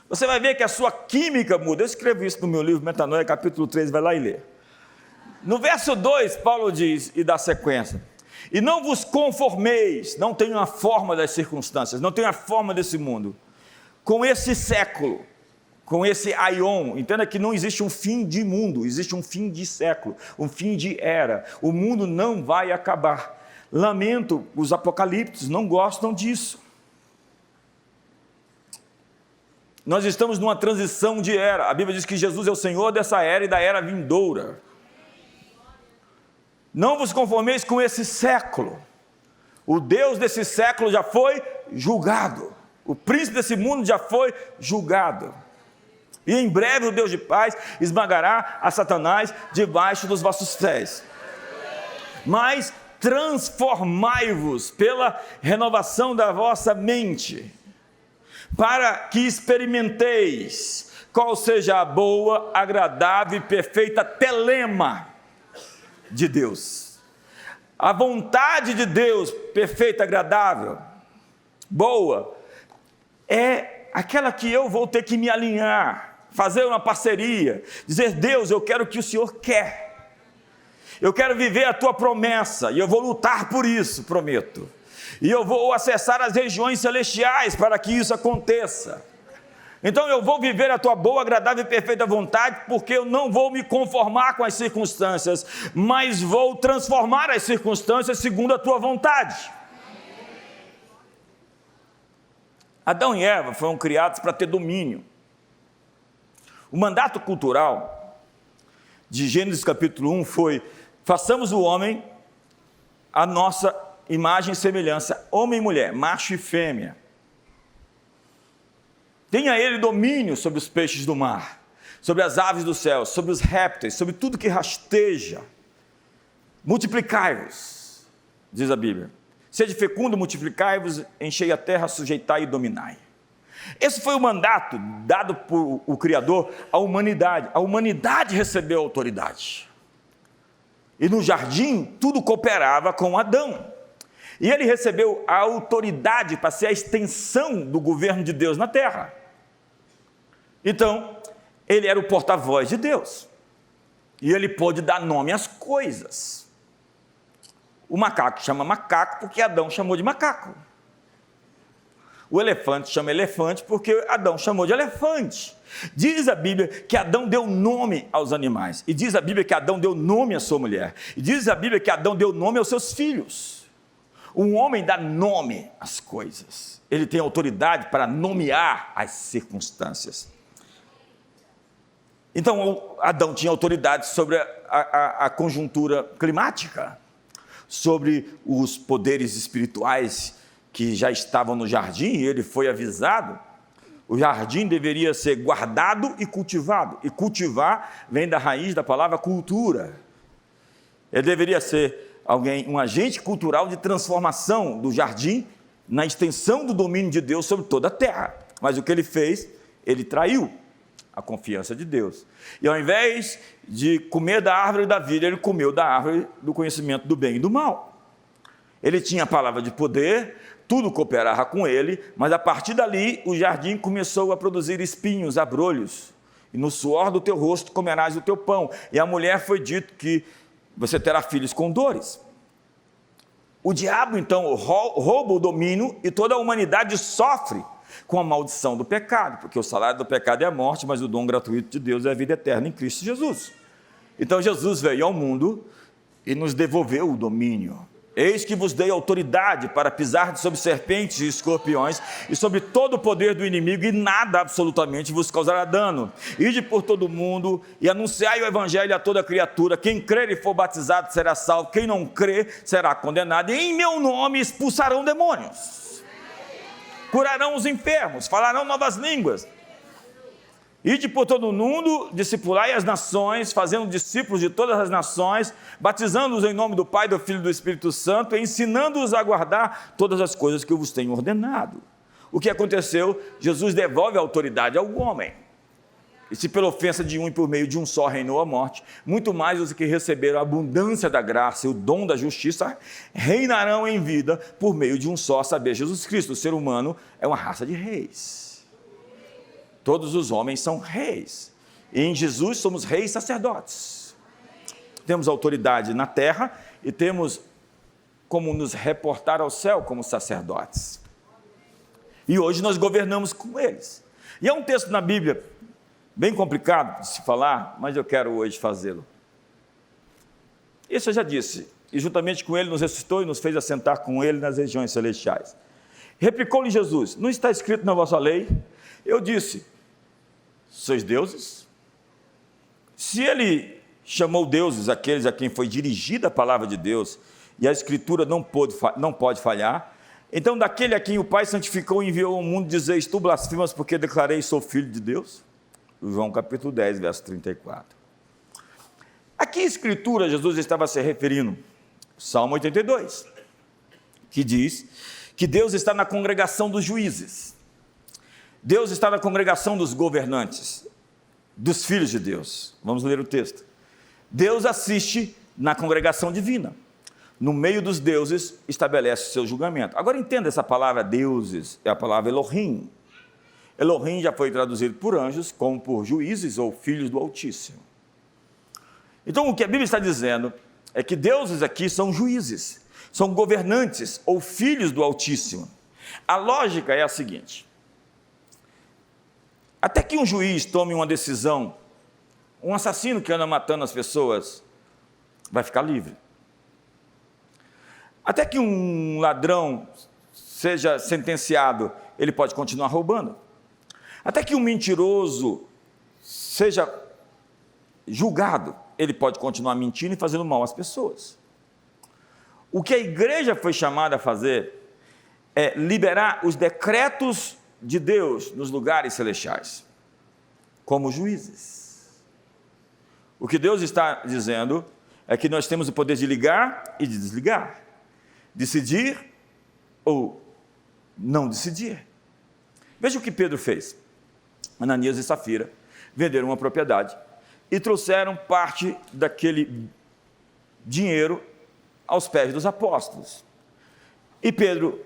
Você vai ver que a sua química muda. Eu escrevo isso no meu livro Metanoia, capítulo 3, vai lá e lê. No verso 2, Paulo diz, e dá sequência: e não vos conformeis, não tenham a forma das circunstâncias, não tenham a forma desse mundo, com esse século, com esse aion. Entenda que não existe um fim de mundo, existe um fim de século, um fim de era. O mundo não vai acabar. Lamento, os apocalípticos não gostam disso. Nós estamos numa transição de era. A Bíblia diz que Jesus é o Senhor dessa era e da era vindoura. Não vos conformeis com esse século. O Deus desse século já foi julgado. O príncipe desse mundo já foi julgado. E em breve o Deus de paz esmagará a Satanás debaixo dos vossos pés. Mas transformai-vos pela renovação da vossa mente, para que experimenteis qual seja a boa, agradável e perfeita telema de Deus. A vontade de Deus, perfeita, agradável, boa, é aquela que eu vou ter que me alinhar, fazer uma parceria, dizer: Deus, eu quero o que o Senhor quer. Eu quero viver a tua promessa e eu vou lutar por isso, prometo. E eu vou acessar as regiões celestiais para que isso aconteça. Então eu vou viver a tua boa, agradável e perfeita vontade, porque eu não vou me conformar com as circunstâncias, mas vou transformar as circunstâncias segundo a tua vontade. Adão e Eva foram criados para ter domínio. O mandato cultural de Gênesis capítulo 1 foi: façamos o homem a nossa imagem e semelhança, homem e mulher, macho e fêmea. Tenha ele domínio sobre os peixes do mar, sobre as aves do céu, sobre os répteis, sobre tudo que rasteja. Multiplicai-vos, diz a Bíblia. Sede fecundo, multiplicai-vos, enchei a terra, sujeitai e dominai. Esse foi o mandato dado por o Criador à humanidade. A humanidade recebeu autoridade. E no jardim, tudo cooperava com Adão. E ele recebeu a autoridade para ser a extensão do governo de Deus na terra. Então, ele era o porta-voz de Deus. E ele pôde dar nome às coisas. O macaco chama macaco porque Adão chamou de macaco. O elefante chama elefante porque Adão chamou de elefante. Diz a Bíblia que Adão deu nome aos animais. E diz a Bíblia que Adão deu nome à sua mulher. E diz a Bíblia que Adão deu nome aos seus filhos. Um homem dá nome às coisas. Ele tem autoridade para nomear as circunstâncias. Então, Adão tinha autoridade sobre a conjuntura climática, sobre os poderes espirituais que já estavam no jardim, e ele foi avisado. O jardim deveria ser guardado e cultivado. E cultivar vem da raiz da palavra cultura. Ele deveria ser um agente cultural de transformação do jardim na extensão do domínio de Deus sobre toda a terra. Mas o que ele fez? Ele traiu a confiança de Deus. E ao invés de comer da árvore da vida, ele comeu da árvore do conhecimento do bem e do mal. Ele tinha a palavra de poder, tudo cooperava com ele, mas a partir dali o jardim começou a produzir espinhos, abrolhos. E no suor do teu rosto comerás o teu pão. E a mulher foi dito que você terá filhos com dores. O diabo, então, rouba o domínio e toda a humanidade sofre com a maldição do pecado, porque o salário do pecado é a morte, mas o dom gratuito de Deus é a vida eterna em Cristo Jesus. Então Jesus veio ao mundo e nos devolveu o domínio. Eis que vos dei autoridade para pisar sobre serpentes e escorpiões e sobre todo o poder do inimigo, e nada absolutamente vos causará dano. Ide por todo o mundo e anunciai o evangelho a toda criatura. Quem crer e for batizado será salvo, quem não crer será condenado. E em meu nome expulsarão demônios, curarão os enfermos, falarão novas línguas. Ide por todo o mundo, discipulai as nações, fazendo discípulos de todas as nações, batizando-os em nome do Pai, do Filho e do Espírito Santo, e ensinando-os a guardar todas as coisas que eu vos tenho ordenado. O que aconteceu? Jesus devolve a autoridade ao homem. E se pela ofensa de um e por meio de um só reinou a morte, muito mais os que receberam a abundância da graça e o dom da justiça reinarão em vida por meio de um só, a saber, Jesus Cristo. O ser humano é uma raça de reis. Todos os homens são reis. E em Jesus somos reis sacerdotes. Temos autoridade na terra e temos como nos reportar ao céu como sacerdotes. E hoje nós governamos com eles. E há um texto na Bíblia bem complicado de se falar, mas eu quero hoje fazê-lo. Isso eu já disse. E juntamente com ele nos ressuscitou e nos fez assentar com ele nas regiões celestiais. Replicou-lhe Jesus: não está escrito na vossa lei? Eu disse: sois deuses? Se ele chamou deuses aqueles a quem foi dirigida a palavra de Deus, e a Escritura não pode falhar, então daquele a quem o Pai santificou e enviou ao mundo, dizeis: tu blasfemas porque declarei sou filho de Deus? João capítulo 10, verso 34. A que Escritura Jesus estava se referindo? Salmo 82, que diz que Deus está na congregação dos juízes. Deus está na congregação dos governantes, dos filhos de Deus. Vamos ler o texto. Deus assiste na congregação divina. No meio dos deuses, estabelece o seu julgamento. Agora entenda essa palavra deuses, é a palavra Elohim. Elohim já foi traduzido por anjos, como por juízes ou filhos do Altíssimo. Então o que a Bíblia está dizendo é que deuses aqui são juízes, são governantes ou filhos do Altíssimo. A lógica é a seguinte: até que um juiz tome uma decisão, um assassino que anda matando as pessoas vai ficar livre. Até que um ladrão seja sentenciado, ele pode continuar roubando. Até que um mentiroso seja julgado, ele pode continuar mentindo e fazendo mal às pessoas. O que a igreja foi chamada a fazer é liberar os decretos de Deus nos lugares celestiais, como juízes. O que Deus está dizendo é que nós temos o poder de ligar e de desligar, decidir ou não decidir. Veja o que Pedro fez. Ananias e Safira venderam uma propriedade e trouxeram parte daquele dinheiro aos pés dos apóstolos. E Pedro,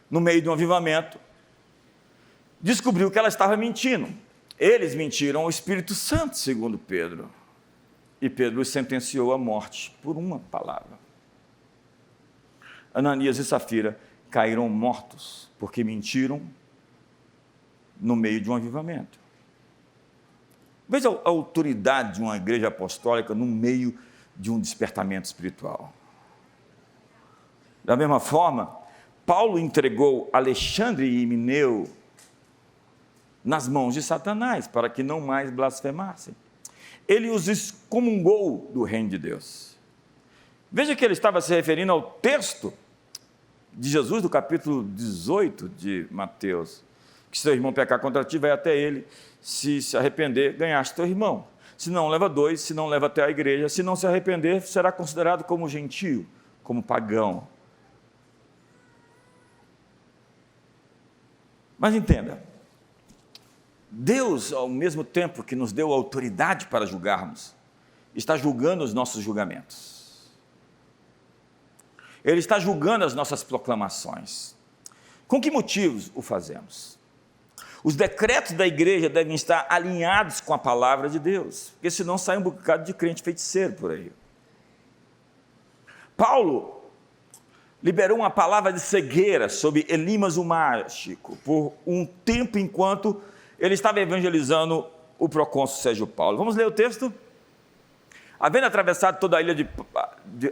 no meio de um avivamento, descobriu que ela estava mentindo. Eles mentiram ao Espírito Santo, segundo Pedro. E Pedro os sentenciou à morte por uma palavra. Ananias e Safira caíram mortos porque mentiram no meio de um avivamento. Veja a autoridade de uma igreja apostólica no meio de um despertamento espiritual. Da mesma forma, Paulo entregou Alexandre e Himeneu nas mãos de Satanás, para que não mais blasfemassem. Ele os excomungou do reino de Deus. Veja que ele estava se referindo ao texto de Jesus, do capítulo 18 de Mateus, que se teu irmão pecar contra ti, vai até ele, se arrepender, ganhaste teu irmão. Se não, leva dois, se não, leva até a igreja. Se não se arrepender, será considerado como gentio, como pagão. Mas entenda, Deus, ao mesmo tempo que nos deu autoridade para julgarmos, está julgando os nossos julgamentos. Ele está julgando as nossas proclamações. Com que motivos o fazemos? Os decretos da igreja devem estar alinhados com a palavra de Deus, porque senão sai um bocado de crente feiticeiro por aí. Paulo liberou uma palavra de cegueira sobre Elimas o mágico por um tempo, enquanto ele estava evangelizando o procônsul Sérgio Paulo. Vamos ler o texto? Havendo atravessado toda a ilha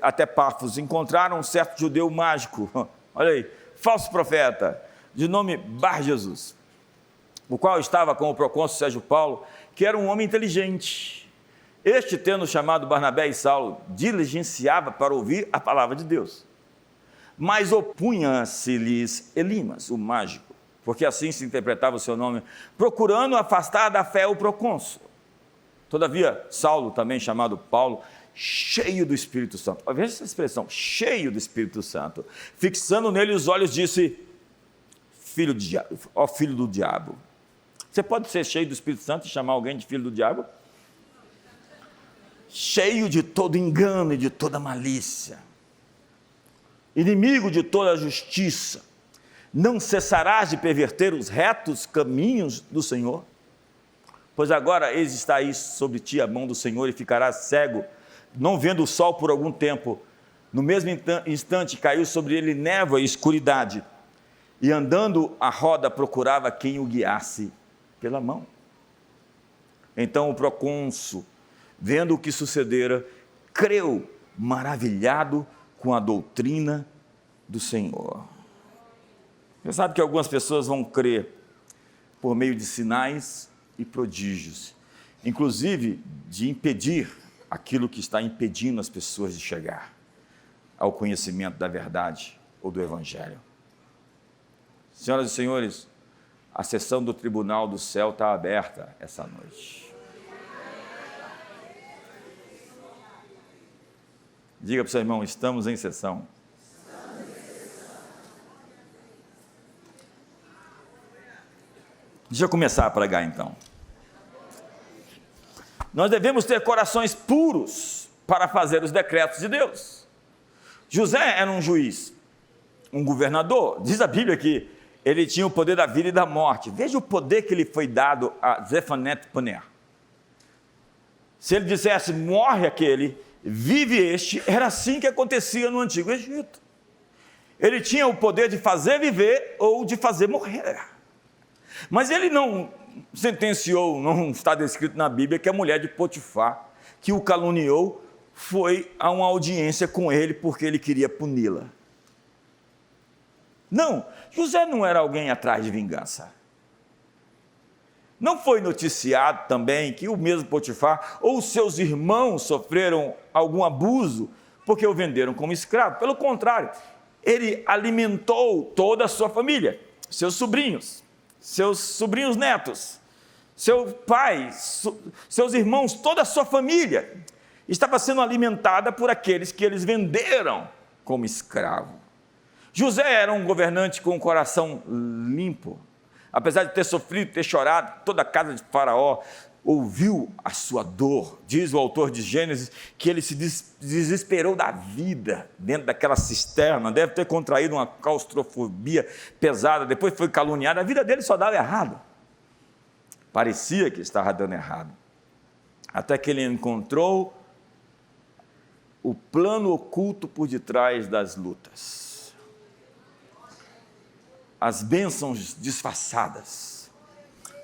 até Pafos, encontraram um certo judeu mágico, olha aí, falso profeta, de nome Bar Jesus, o qual estava com o procônsul Sérgio Paulo, que era um homem inteligente. Este, tendo chamado Barnabé e Saulo, diligenciava para ouvir a palavra de Deus. Mas opunha-se-lhes Elimas, o mágico, porque assim se interpretava o seu nome, procurando afastar da fé o procônsul. Todavia, Saulo, também chamado Paulo, cheio do Espírito Santo, veja essa expressão, cheio do Espírito Santo, fixando nele os olhos, disse: filho do diabo, ó filho do diabo. Você pode ser cheio do Espírito Santo e chamar alguém de filho do diabo? Cheio de todo engano e de toda malícia, inimigo de toda a justiça, não cessarás de perverter os retos caminhos do Senhor? Pois agora eis está aí sobre ti a mão do Senhor, e ficarás cego, não vendo o sol por algum tempo. No mesmo instante caiu sobre ele névoa e escuridade, e andando a roda procurava quem o guiasse pela mão. Então o procônsul, vendo o que sucedera, creu, maravilhado com a doutrina do Senhor. Você sabe que algumas pessoas vão crer por meio de sinais e prodígios, inclusive de impedir aquilo que está impedindo as pessoas de chegar ao conhecimento da verdade ou do Evangelho. Senhoras e senhores, a sessão do tribunal do céu está aberta essa noite. Diga para o seu irmão: estamos em sessão. Deixa eu começar a pregar então. Nós devemos ter corações puros para fazer os decretos de Deus. José era um juiz, um governador. Diz a Bíblia que ele tinha o poder da vida e da morte. Veja o poder que lhe foi dado a Zefanete-Paneah. Se ele dissesse: morre aquele, vive este, era assim que acontecia no Antigo Egito. Ele tinha o poder de fazer viver ou de fazer morrer. Mas ele não sentenciou, não está descrito na Bíblia, que a mulher de Potifar, que o caluniou, foi a uma audiência com ele porque ele queria puni-la. Não, José não era alguém atrás de vingança. Não foi noticiado também que o mesmo Potifar ou seus irmãos sofreram algum abuso porque o venderam como escravo. Pelo contrário, ele alimentou toda a sua família, seus sobrinhos netos, seu pai, seus irmãos, toda a sua família estava sendo alimentada por aqueles que eles venderam como escravo. José era um governante com o coração limpo. Apesar de ter sofrido, ter chorado, toda a casa de Faraó ouviu a sua dor. Diz o autor de Gênesis que ele se desesperou da vida dentro daquela cisterna, deve ter contraído uma claustrofobia pesada, depois foi caluniado, a vida dele só dava errado. Parecia que estava dando errado. Até que ele encontrou o plano oculto por detrás das lutas. As bênçãos disfarçadas.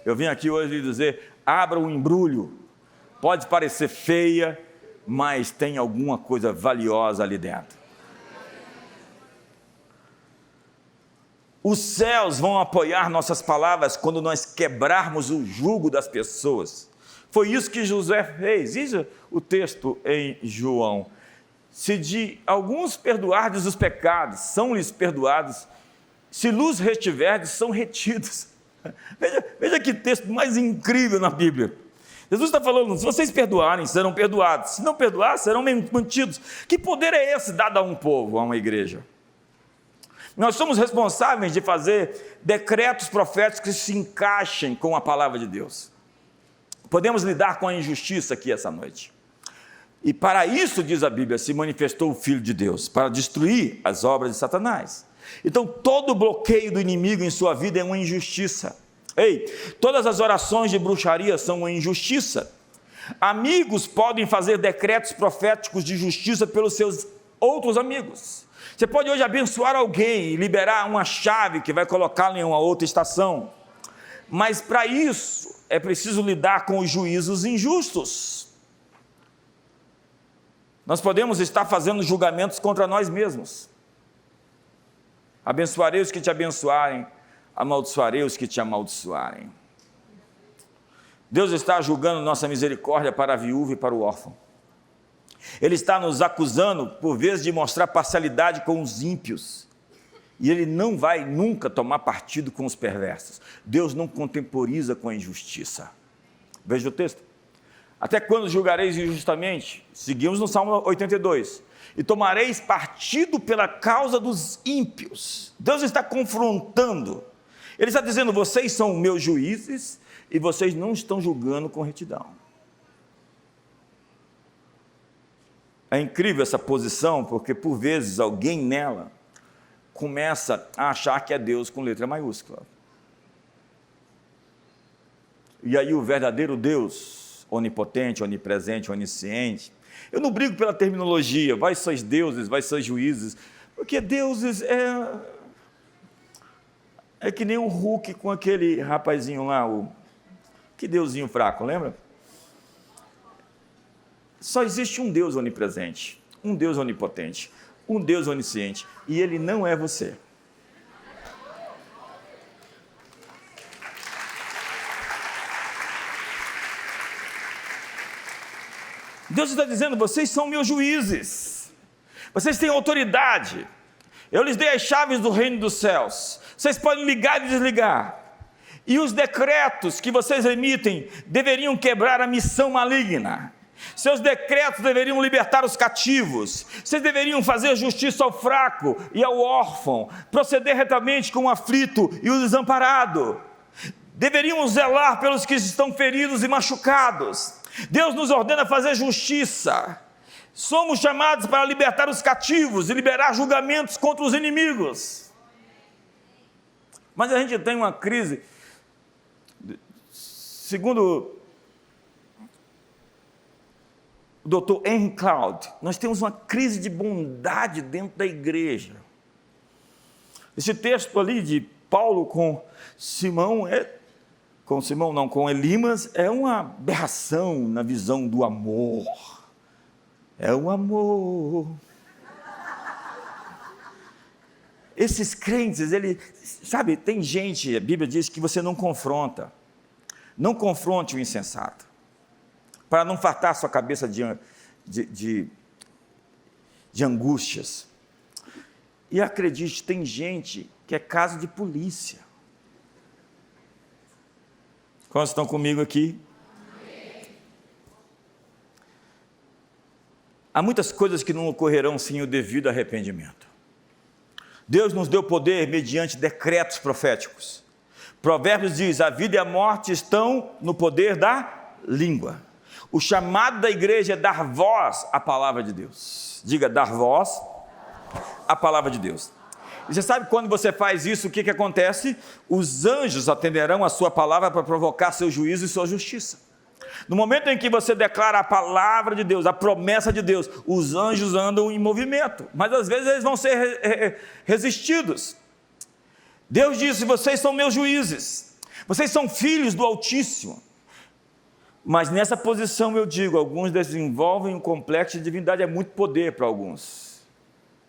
Eu vim aqui hoje lhe dizer, abra o embrulho, pode parecer feia, mas tem alguma coisa valiosa ali dentro. Os céus vão apoiar nossas palavras quando nós quebrarmos o jugo das pessoas. Foi isso que José fez. Veja o texto em João. Se de alguns perdoardes os pecados, são-lhes perdoados. Se lhes retiverdes, são retidos. Veja que texto mais incrível na Bíblia. Jesus está falando, se vocês perdoarem, serão perdoados. Se não perdoar, serão mantidos. Que poder é esse dado a um povo, a uma igreja? Nós somos responsáveis de fazer decretos proféticos que se encaixem com a palavra de Deus. Podemos lidar com a injustiça aqui essa noite. E para isso, diz a Bíblia, se manifestou o Filho de Deus, para destruir as obras de Satanás. Então, todo bloqueio do inimigo em sua vida é uma injustiça. Ei, todas as orações de bruxaria são uma injustiça. Amigos podem fazer decretos proféticos de justiça pelos seus outros amigos. Você pode hoje abençoar alguém e liberar uma chave que vai colocá-lo em uma outra estação. Mas para isso, é preciso lidar com os juízos injustos. Nós podemos estar fazendo julgamentos contra nós mesmos. Abençoarei os que te abençoarem, amaldiçoarei os que te amaldiçoarem. Deus está julgando nossa misericórdia para a viúva e para o órfão. Ele está nos acusando, por vezes, de mostrar parcialidade com os ímpios. E Ele não vai nunca tomar partido com os perversos. Deus não contemporiza com a injustiça. Veja o texto. Até quando julgareis injustamente? Seguimos no Salmo 82. E tomareis partido pela causa dos ímpios. Deus está confrontando. Ele está dizendo, vocês são meus juízes e vocês não estão julgando com retidão. É incrível essa posição, porque por vezes alguém nela começa a achar que é Deus com letra maiúscula. E aí o verdadeiro Deus, onipotente, onipresente, onisciente, eu não brigo pela terminologia, vai sois deuses, vai sois juízes, porque deuses é que nem o Hulk com aquele rapazinho lá, que deusinho fraco, lembra? Só existe um Deus onipresente, um Deus onipotente, um Deus onisciente, e Ele não é você. Deus está dizendo, vocês são meus juízes, vocês têm autoridade, eu lhes dei as chaves do reino dos céus, vocês podem ligar e desligar, e os decretos que vocês emitem deveriam quebrar a missão maligna, seus decretos deveriam libertar os cativos, vocês deveriam fazer justiça ao fraco e ao órfão, proceder retamente com o aflito e o desamparado, deveriam zelar pelos que estão feridos e machucados. Deus nos ordena fazer justiça, somos chamados para libertar os cativos e liberar julgamentos contra os inimigos. Mas a gente tem uma crise, segundo o Dr. Henry Cloud, nós temos uma crise de bondade dentro da igreja. Esse texto ali de Paulo com Elimas é uma aberração na visão do amor. É o amor. Esses crentes, sabe, tem gente, a Bíblia diz que você não confronta. Não confronte o insensato, para não fartar sua cabeça de angústias. E acredite, tem gente que é caso de polícia. Quantos estão comigo aqui? Há muitas coisas que não ocorrerão sem o devido arrependimento. Deus nos deu poder mediante decretos proféticos. Provérbios diz: a vida e a morte estão no poder da língua. O chamado da igreja é dar voz à palavra de Deus. Diga, dar voz à palavra de Deus. E você sabe quando você faz isso, o que acontece? Os anjos atenderão a sua palavra para provocar seu juízo e sua justiça. No momento em que você declara a palavra de Deus, a promessa de Deus, os anjos andam em movimento, mas às vezes eles vão ser resistidos. Deus disse: vocês são meus juízes, vocês são filhos do Altíssimo. Mas nessa posição eu digo, alguns desenvolvem um complexo de divindade, é muito poder para alguns.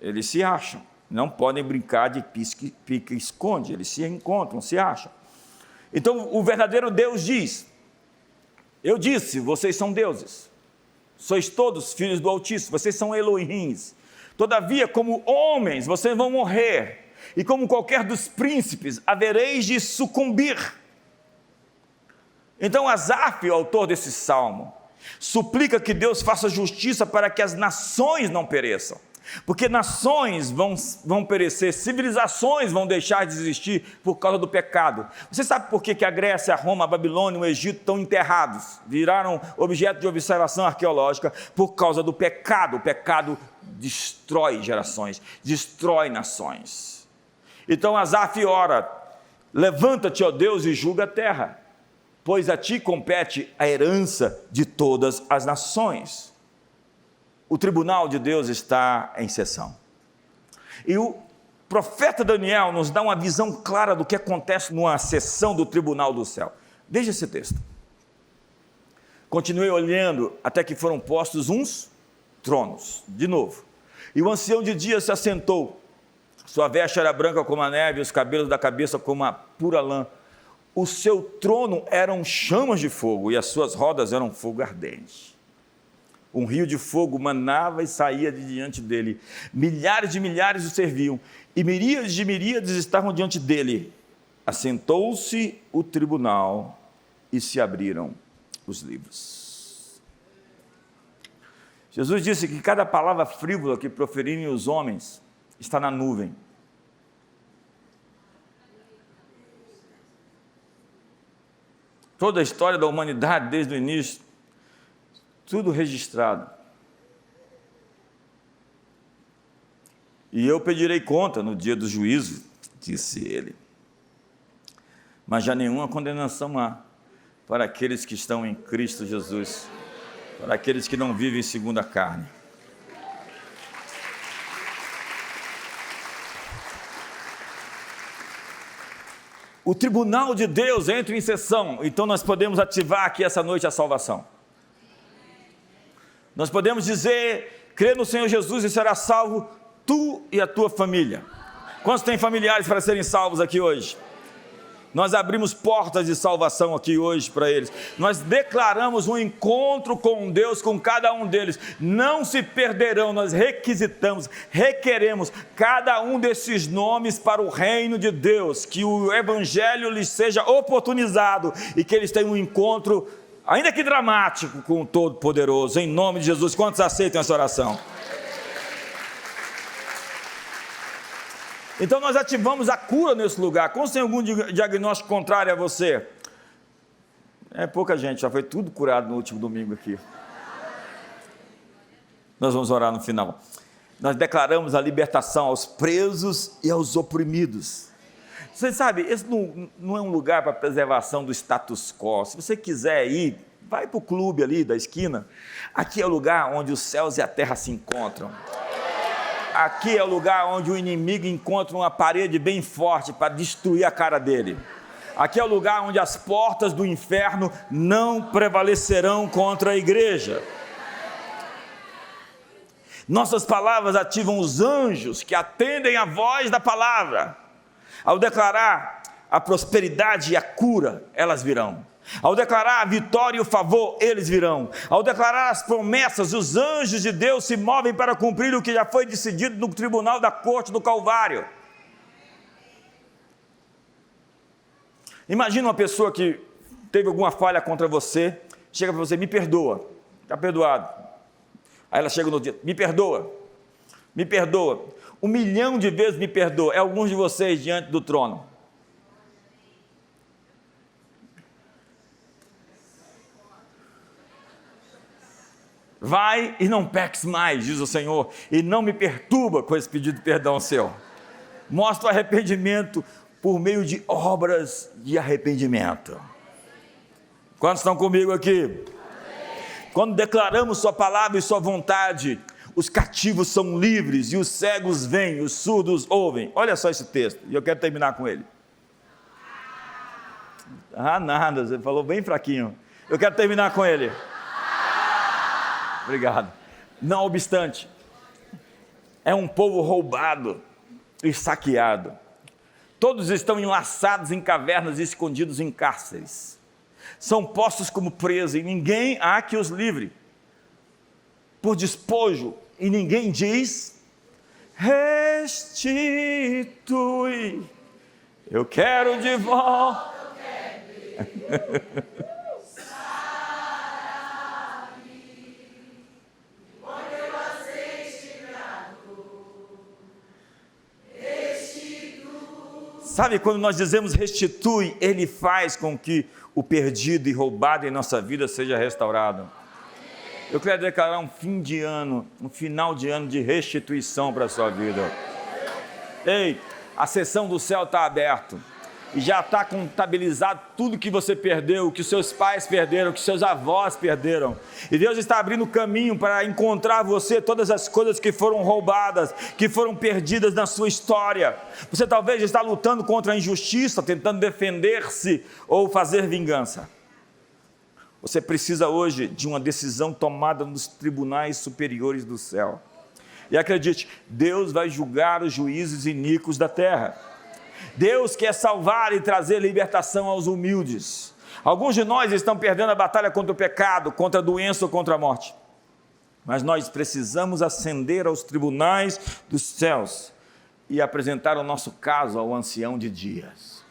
Eles se acham, não podem brincar de pique e esconde, eles se encontram, se acham. Então o verdadeiro Deus diz: eu disse, vocês são deuses, sois todos filhos do Altíssimo, vocês são Elohims. Todavia, como homens, vocês vão morrer, e como qualquer dos príncipes, havereis de sucumbir. Então Asaf, o autor desse salmo, suplica que Deus faça justiça para que as nações não pereçam, porque nações vão perecer, civilizações vão deixar de existir por causa do pecado. Você sabe por que a Grécia, a Roma, a Babilônia, o Egito estão enterrados, viraram objeto de observação arqueológica? Por causa do pecado. O pecado destrói gerações, destrói nações. Então Asaf ora: levanta-te, ó Deus, e julga a terra, pois a ti compete a herança de todas as nações. O tribunal de Deus está em sessão. E o profeta Daniel nos dá uma visão clara do que acontece numa sessão do tribunal do céu. Veja esse texto. Continuei olhando até que foram postos uns tronos, de novo. E o ancião de dias se assentou. Sua veste era branca como a neve, os cabelos da cabeça como a pura lã. O seu trono eram chamas de fogo, e as suas rodas eram fogo ardente. Um rio de fogo manava e saía de diante dele. Milhares de milhares o serviam, e miríades de miríades estavam diante dele. Assentou-se o tribunal, e se abriram os livros. Jesus disse que cada palavra frívola que proferirem os homens está na nuvem. Toda a história da humanidade, desde o início, tudo registrado. E eu pedirei conta no dia do juízo, disse ele. Mas já nenhuma condenação há para aqueles que estão em Cristo Jesus, para aqueles que não vivem segundo a carne. O tribunal de Deus entra em sessão, então nós podemos ativar aqui essa noite a salvação. Nós podemos dizer: crê no Senhor Jesus e será salvo tu e a tua família. Quantos têm familiares para serem salvos aqui hoje? Nós abrimos portas de salvação aqui hoje para eles. Nós declaramos um encontro com Deus, com cada um deles. Não se perderão, nós requisitamos, requeremos cada um desses nomes para o reino de Deus. Que o evangelho lhes seja oportunizado e que eles tenham um encontro, ainda que dramático, com o Todo-Poderoso. Em nome de Jesus, quantos aceitam essa oração? Então nós ativamos a cura nesse lugar. Quando tem algum diagnóstico contrário a você? É pouca gente, já foi tudo curado no último domingo aqui. Nós vamos orar no final. Nós declaramos a libertação aos presos e aos oprimidos. Você sabe, esse não é um lugar para preservação do status quo. Se você quiser ir, vai para o clube ali da esquina. Aqui é o lugar onde os céus e a terra se encontram. Aqui é o lugar onde o inimigo encontra uma parede bem forte para destruir a cara dele. Aqui é o lugar onde as portas do inferno não prevalecerão contra a igreja. Nossas palavras ativam os anjos que atendem à voz da palavra. Ao declarar a prosperidade e a cura, elas virão. Ao declarar a vitória e o favor, eles virão. Ao declarar as promessas, os anjos de Deus se movem para cumprir o que já foi decidido no tribunal da corte do Calvário. Imagina uma pessoa que teve alguma falha contra você, chega para você, me perdoa, está perdoado. Aí ela chega no dia, me perdoa, 1 milhão de vezes me perdoa. É alguns de vocês diante do trono. Vai e não peques mais, diz o Senhor, e não me perturba com esse pedido de perdão seu. Mostra o arrependimento por meio de obras de arrependimento. Quantos estão comigo aqui? Amém. Quando declaramos sua palavra e sua vontade, os cativos são livres e os cegos veem, os surdos ouvem. Olha só esse texto, e eu quero terminar com ele. Nada, você falou bem fraquinho. Eu quero terminar com ele. Obrigado. Não obstante, é um povo roubado e saqueado. Todos estão enlaçados em cavernas e escondidos em cárceres. São postos como presos e ninguém há que os livre. Por despojo, e ninguém diz, restitui, eu quero de volta. Sabe, quando nós dizemos restitui, Ele faz com que o perdido e roubado em nossa vida seja restaurado. Eu quero declarar um fim de ano, um final de ano de restituição para a sua vida. Ei, a sessão do céu está aberta. E já está contabilizado tudo que você perdeu, o que seus pais perderam, o que seus avós perderam. E Deus está abrindo caminho para encontrar você todas as coisas que foram roubadas, que foram perdidas na sua história. Você talvez está lutando contra a injustiça, tentando defender-se ou fazer vingança. Você precisa hoje de uma decisão tomada nos tribunais superiores do céu. E acredite, Deus vai julgar os juízes iníquos da terra. Deus quer salvar e trazer libertação aos humildes. Alguns de nós estão perdendo a batalha contra o pecado, contra a doença ou contra a morte. Mas nós precisamos ascender aos tribunais dos céus e apresentar o nosso caso ao ancião de dias.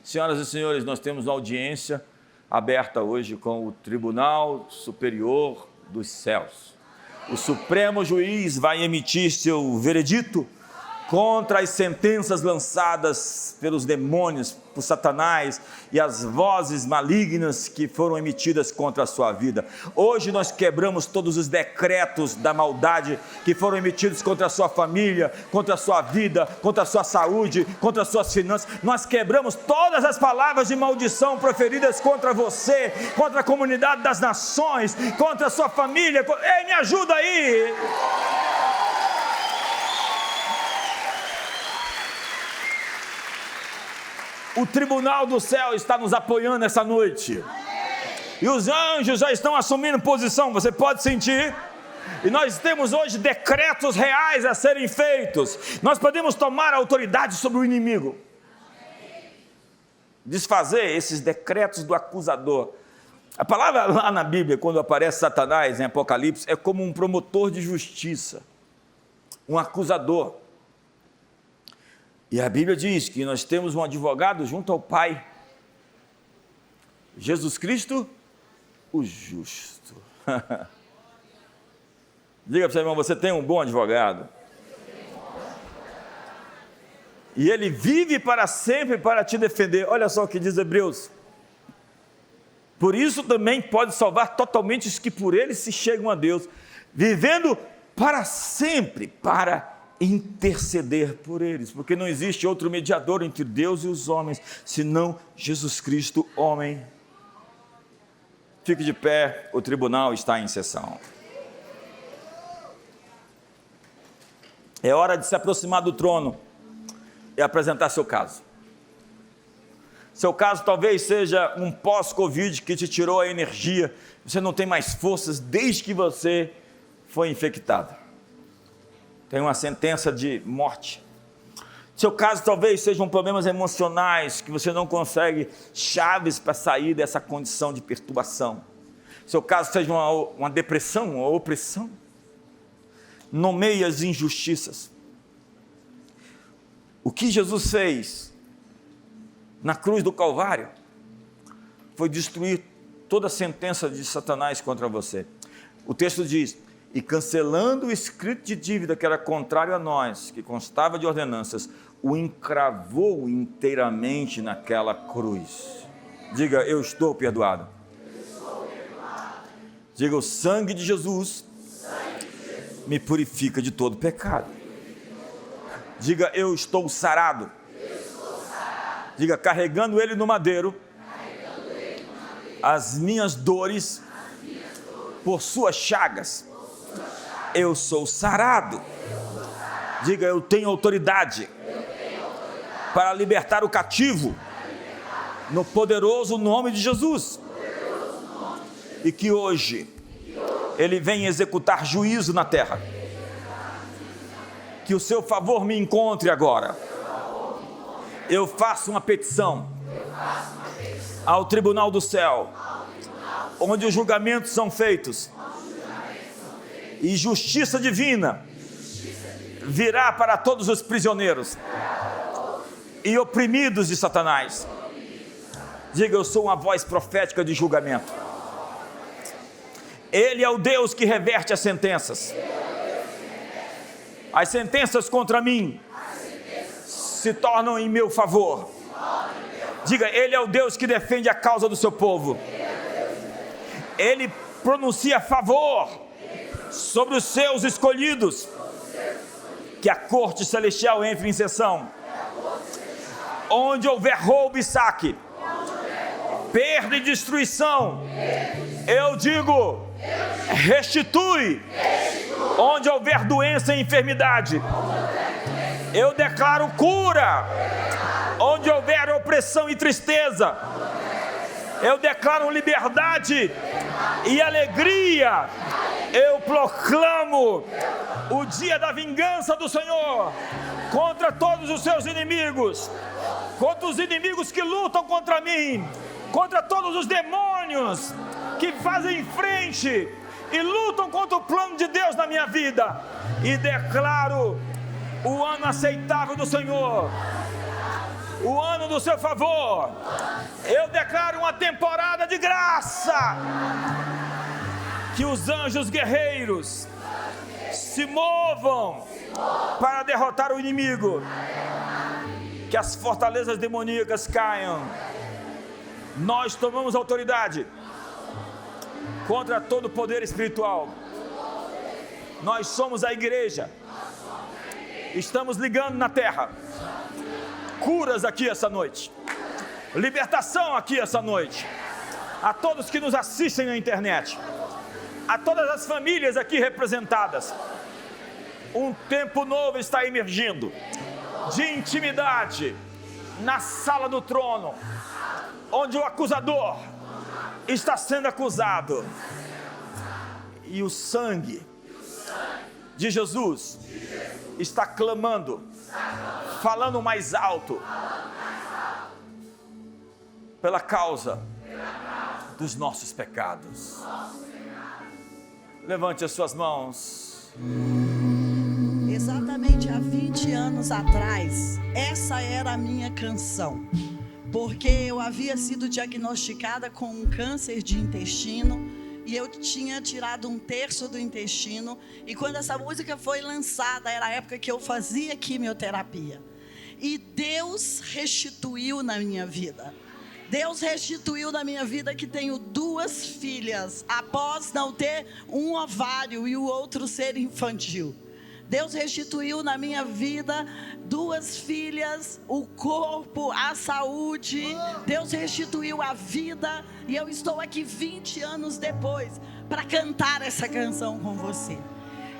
Senhoras e senhores, nós temos uma audiência aberta hoje com o Tribunal Superior dos Céus. O Supremo Juiz vai emitir seu veredito contra as sentenças lançadas pelos demônios, por Satanás e as vozes malignas que foram emitidas contra a sua vida. Hoje nós quebramos todos os decretos da maldade que foram emitidos contra a sua família, contra a sua vida, contra a sua saúde, contra as suas finanças. Nós quebramos todas as palavras de maldição proferidas contra você, contra a comunidade das nações, contra a sua família. Ei, me ajuda aí! O tribunal do céu está nos apoiando essa noite. E os anjos já estão assumindo posição, você pode sentir? E nós temos hoje decretos reais a serem feitos. Nós podemos tomar a autoridade sobre o inimigo. Desfazer esses decretos do acusador. A palavra lá na Bíblia, quando aparece Satanás em Apocalipse, é como um promotor de justiça, um acusador. E a Bíblia diz que nós temos um advogado junto ao Pai, Jesus Cristo, o justo. Diga para o seu irmão, você tem um bom advogado. E ele vive para sempre para te defender. Olha só o que diz Hebreus. Por isso também pode salvar totalmente os que por ele se chegam a Deus, vivendo para sempre para interceder por eles, porque não existe outro mediador entre Deus e os homens, senão Jesus Cristo, homem. Fique de pé, o tribunal está em sessão. É hora de se aproximar do trono e apresentar seu caso. Seu caso talvez seja um pós-Covid que te tirou a energia, você não tem mais forças desde que você foi infectado. Tem uma sentença de morte. Seu caso talvez sejam problemas emocionais, que você não consegue chaves para sair dessa condição de perturbação. Seu caso seja uma depressão, uma opressão. Nomeie as injustiças. O que Jesus fez na cruz do Calvário foi destruir toda a sentença de Satanás contra você. O texto diz: e cancelando o escrito de dívida que era contrário a nós, que constava de ordenanças, o encravou inteiramente naquela cruz. Diga: eu estou perdoado. Diga: o sangue de Jesus me purifica de todo pecado. Diga: eu estou sarado. Diga: carregando ele no madeiro, as minhas dores, por suas chagas, eu sou sarado. Diga: eu tenho autoridade para libertar o cativo, no poderoso nome de Jesus. E que hoje ele vem executar juízo na terra. Que o seu favor me encontre agora. Eu faço uma petição ao tribunal do céu, onde os julgamentos são feitos, e justiça divina virá para todos os prisioneiros e oprimidos de Satanás. Diga: eu sou uma voz profética de julgamento. Ele é o Deus que reverte as sentenças. As sentenças contra mim se tornam em meu favor. Diga: ele é o Deus que defende a causa do seu povo. Ele pronuncia favor sobre os seus escolhidos. Que a corte celestial entre em sessão. Onde houver roubo e saque, perda e destruição, eu digo: restitui. Onde houver doença e enfermidade, eu declaro cura. Onde houver opressão e tristeza, eu declaro liberdade e alegria. Eu proclamo o dia da vingança do Senhor contra todos os seus inimigos, contra os inimigos que lutam contra mim, contra todos os demônios que fazem frente e lutam contra o plano de Deus na minha vida. E declaro o ano aceitável do Senhor, o ano do seu favor. Eu declaro uma temporada de graça. Que os anjos guerreiros se movam para derrotar o inimigo. Que as fortalezas demoníacas caiam. Nós tomamos autoridade contra todo poder espiritual. Nós somos a igreja. Estamos ligando na terra. Curas aqui essa noite. Libertação aqui essa noite. A todos que nos assistem na internet. A todas as famílias aqui representadas. Um tempo novo está emergindo. De intimidade. Na sala do trono. Onde o acusador está sendo acusado. E o sangue de Jesus está clamando, falando mais alto, pela causa dos nossos pecados. Levante as suas mãos. Exatamente há 20 anos atrás, essa era a minha canção. Porque eu havia sido diagnosticada com um câncer de intestino e eu tinha tirado 1/3 do intestino. E quando essa música foi lançada, era a época que eu fazia quimioterapia. E Deus restituiu na minha vida. Deus restituiu na minha vida que tenho 2 filhas, após não ter um ovário e o outro ser infantil. Deus restituiu na minha vida 2 filhas, o corpo, a saúde. Deus restituiu a vida. E eu estou aqui 20 anos depois para cantar essa canção com você.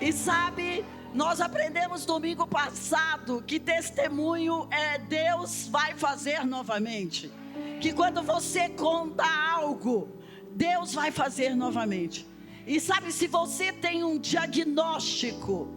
E sabe, nós aprendemos domingo passado que testemunho Deus vai fazer novamente. Que quando você conta algo, Deus vai fazer novamente. E sabe, se você tem um diagnóstico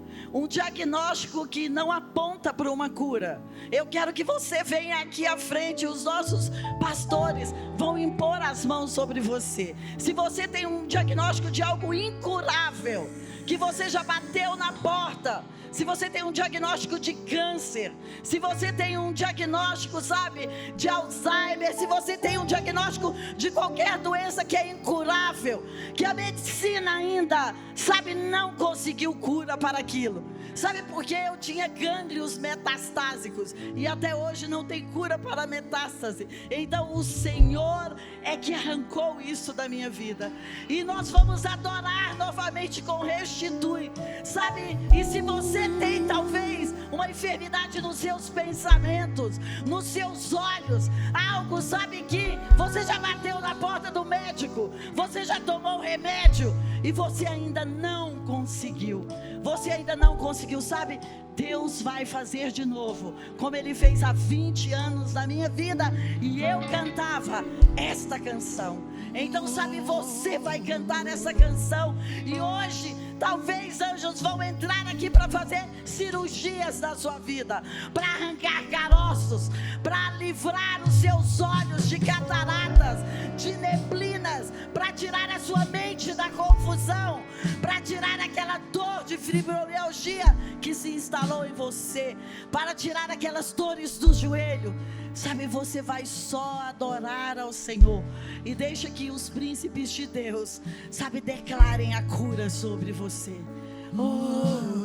que não aponta para uma cura, eu quero que você venha aqui à frente, os nossos pastores vão impor as mãos sobre você. Se você tem um diagnóstico de algo incurável, que você já bateu na porta, se você tem um diagnóstico de câncer, se você tem um diagnóstico, sabe, de Alzheimer, se você tem um diagnóstico de qualquer doença que é incurável, que a medicina ainda, sabe, não conseguiu cura para aquilo. Sabe por quê? Eu tinha gânglios metastásicos e até hoje não tem cura para metástase. Então o Senhor é que arrancou isso da minha vida. E nós vamos adorar novamente com Restitui. Sabe? E se você tem talvez uma enfermidade nos seus pensamentos, nos seus olhos, algo, sabe, que você já bateu na porta do médico, você já tomou remédio e você ainda não conseguiu. Você ainda não conseguiu, sabe? Deus vai fazer de novo, como Ele fez há 20 anos na minha vida. E eu cantava esta canção. Então, sabe, você vai cantar essa canção. E hoje, talvez anjos vão entrar aqui para fazer cirurgias na sua vida, para arrancar caroços, para livrar os seus olhos de cataratas, de neblinas, para tirar a sua mente da confusão, para tirar aquela dor de fibromialgia que se instalou em você, para tirar aquelas dores do joelho. Sabe, você vai só adorar ao Senhor e deixa que os príncipes de Deus, sabe, declarem a cura sobre você.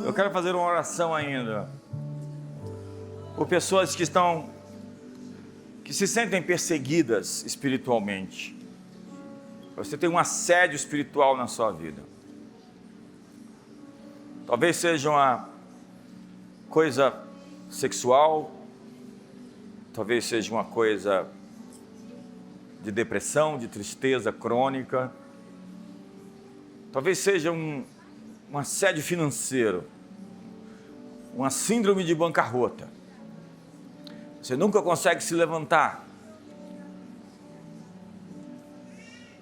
Eu quero fazer uma oração ainda por pessoas que se sentem perseguidas espiritualmente. Você tem um assédio espiritual na sua vida. Talvez seja uma coisa sexual, talvez seja uma coisa de depressão, de tristeza crônica, talvez seja um assédio financeiro, uma síndrome de bancarrota. Você nunca consegue se levantar.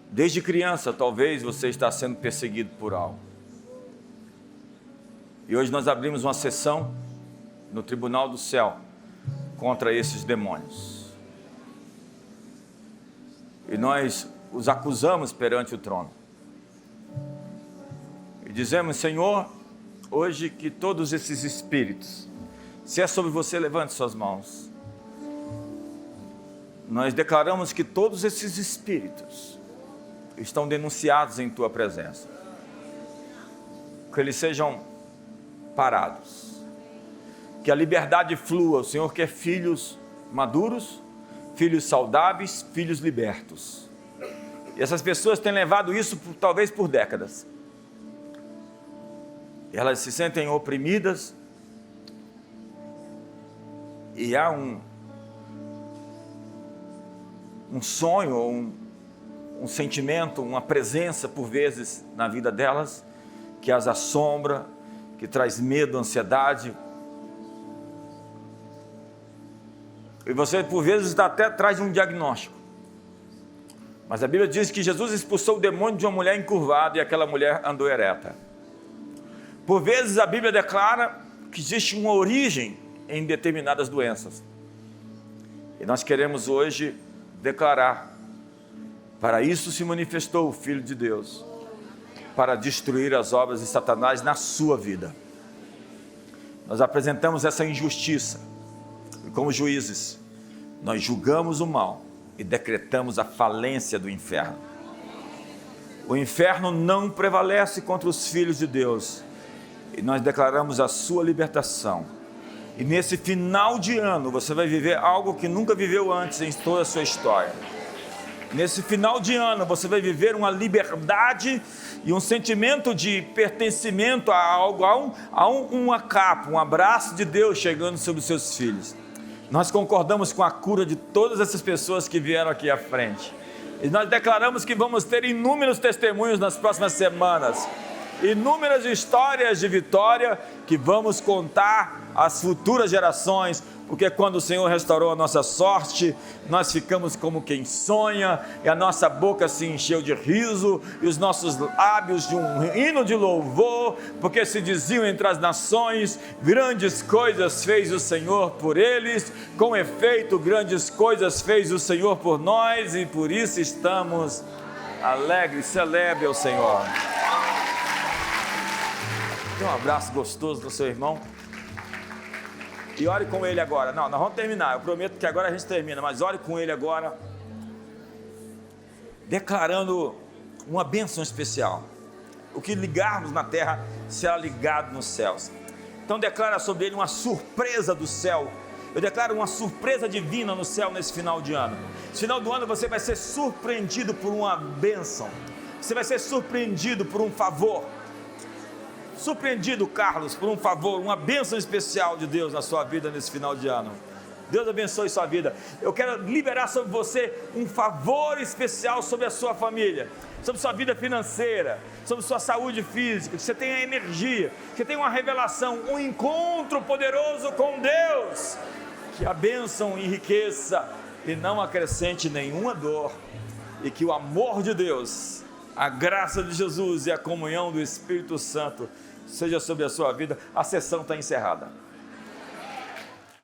Desde criança, talvez você está sendo perseguido por algo. E hoje nós abrimos uma sessão no Tribunal do Céu contra esses demônios. E nós os acusamos perante o trono. E dizemos: Senhor, hoje que todos esses espíritos, se é sobre você, levante suas mãos. Nós declaramos que todos esses espíritos estão denunciados em tua presença. Que eles sejam parados. Que a liberdade flua. O Senhor quer filhos maduros, filhos saudáveis, filhos libertos. E essas pessoas têm levado isso talvez por décadas. Elas se sentem oprimidas. E há um sonho, um sentimento, uma presença por vezes na vida delas, que as assombra, que traz medo, ansiedade. E você por vezes está até atrás de um diagnóstico. Mas a Bíblia diz que Jesus expulsou o demônio de uma mulher encurvada e aquela mulher andou ereta. Por vezes a Bíblia declara que existe uma origem em determinadas doenças. E nós queremos hoje declarar: para isso se manifestou o Filho de Deus, para destruir as obras de Satanás na sua vida. Nós apresentamos essa injustiça e, como juízes, nós julgamos o mal e decretamos a falência do inferno. O inferno não prevalece contra os filhos de Deus e nós declaramos a sua libertação. E nesse final de ano você vai viver algo que nunca viveu antes em toda a sua história. Nesse final de ano, você vai viver uma liberdade e um sentimento de pertencimento a algo, uma capa, um abraço de Deus chegando sobre os seus filhos. Nós concordamos com a cura de todas essas pessoas que vieram aqui à frente. E nós declaramos que vamos ter inúmeros testemunhos nas próximas semanas. Inúmeras histórias de vitória que vamos contar às futuras gerações, porque quando o Senhor restaurou a nossa sorte, nós ficamos como quem sonha, e a nossa boca se encheu de riso, e os nossos lábios de um hino de louvor, porque se diziam entre as nações: grandes coisas fez o Senhor por eles, com efeito, grandes coisas fez o Senhor por nós, e por isso estamos alegres. Celebre ao Senhor. Dê um abraço gostoso no seu irmão e ore com ele agora. Não, nós vamos terminar, eu prometo que agora a gente termina, mas ore com ele agora, declarando uma bênção especial. O que ligarmos na terra será ligado nos céus. Então declara sobre ele uma surpresa do céu. Eu declaro uma surpresa divina no céu nesse final de ano. No final do ano você vai ser surpreendido por uma bênção, você vai ser surpreendido por um favor. Surpreendido, Carlos, por um favor, uma bênção especial de Deus na sua vida nesse final de ano. Deus abençoe sua vida. Eu quero liberar sobre você um favor especial sobre a sua família, sobre sua vida financeira, sobre sua saúde física, que você tenha energia, que você tenha uma revelação, um encontro poderoso com Deus, que a bênção enriqueça e não acrescente nenhuma dor, e que o amor de Deus, a graça de Jesus e a comunhão do Espírito Santo seja sobre a sua vida. A sessão está encerrada.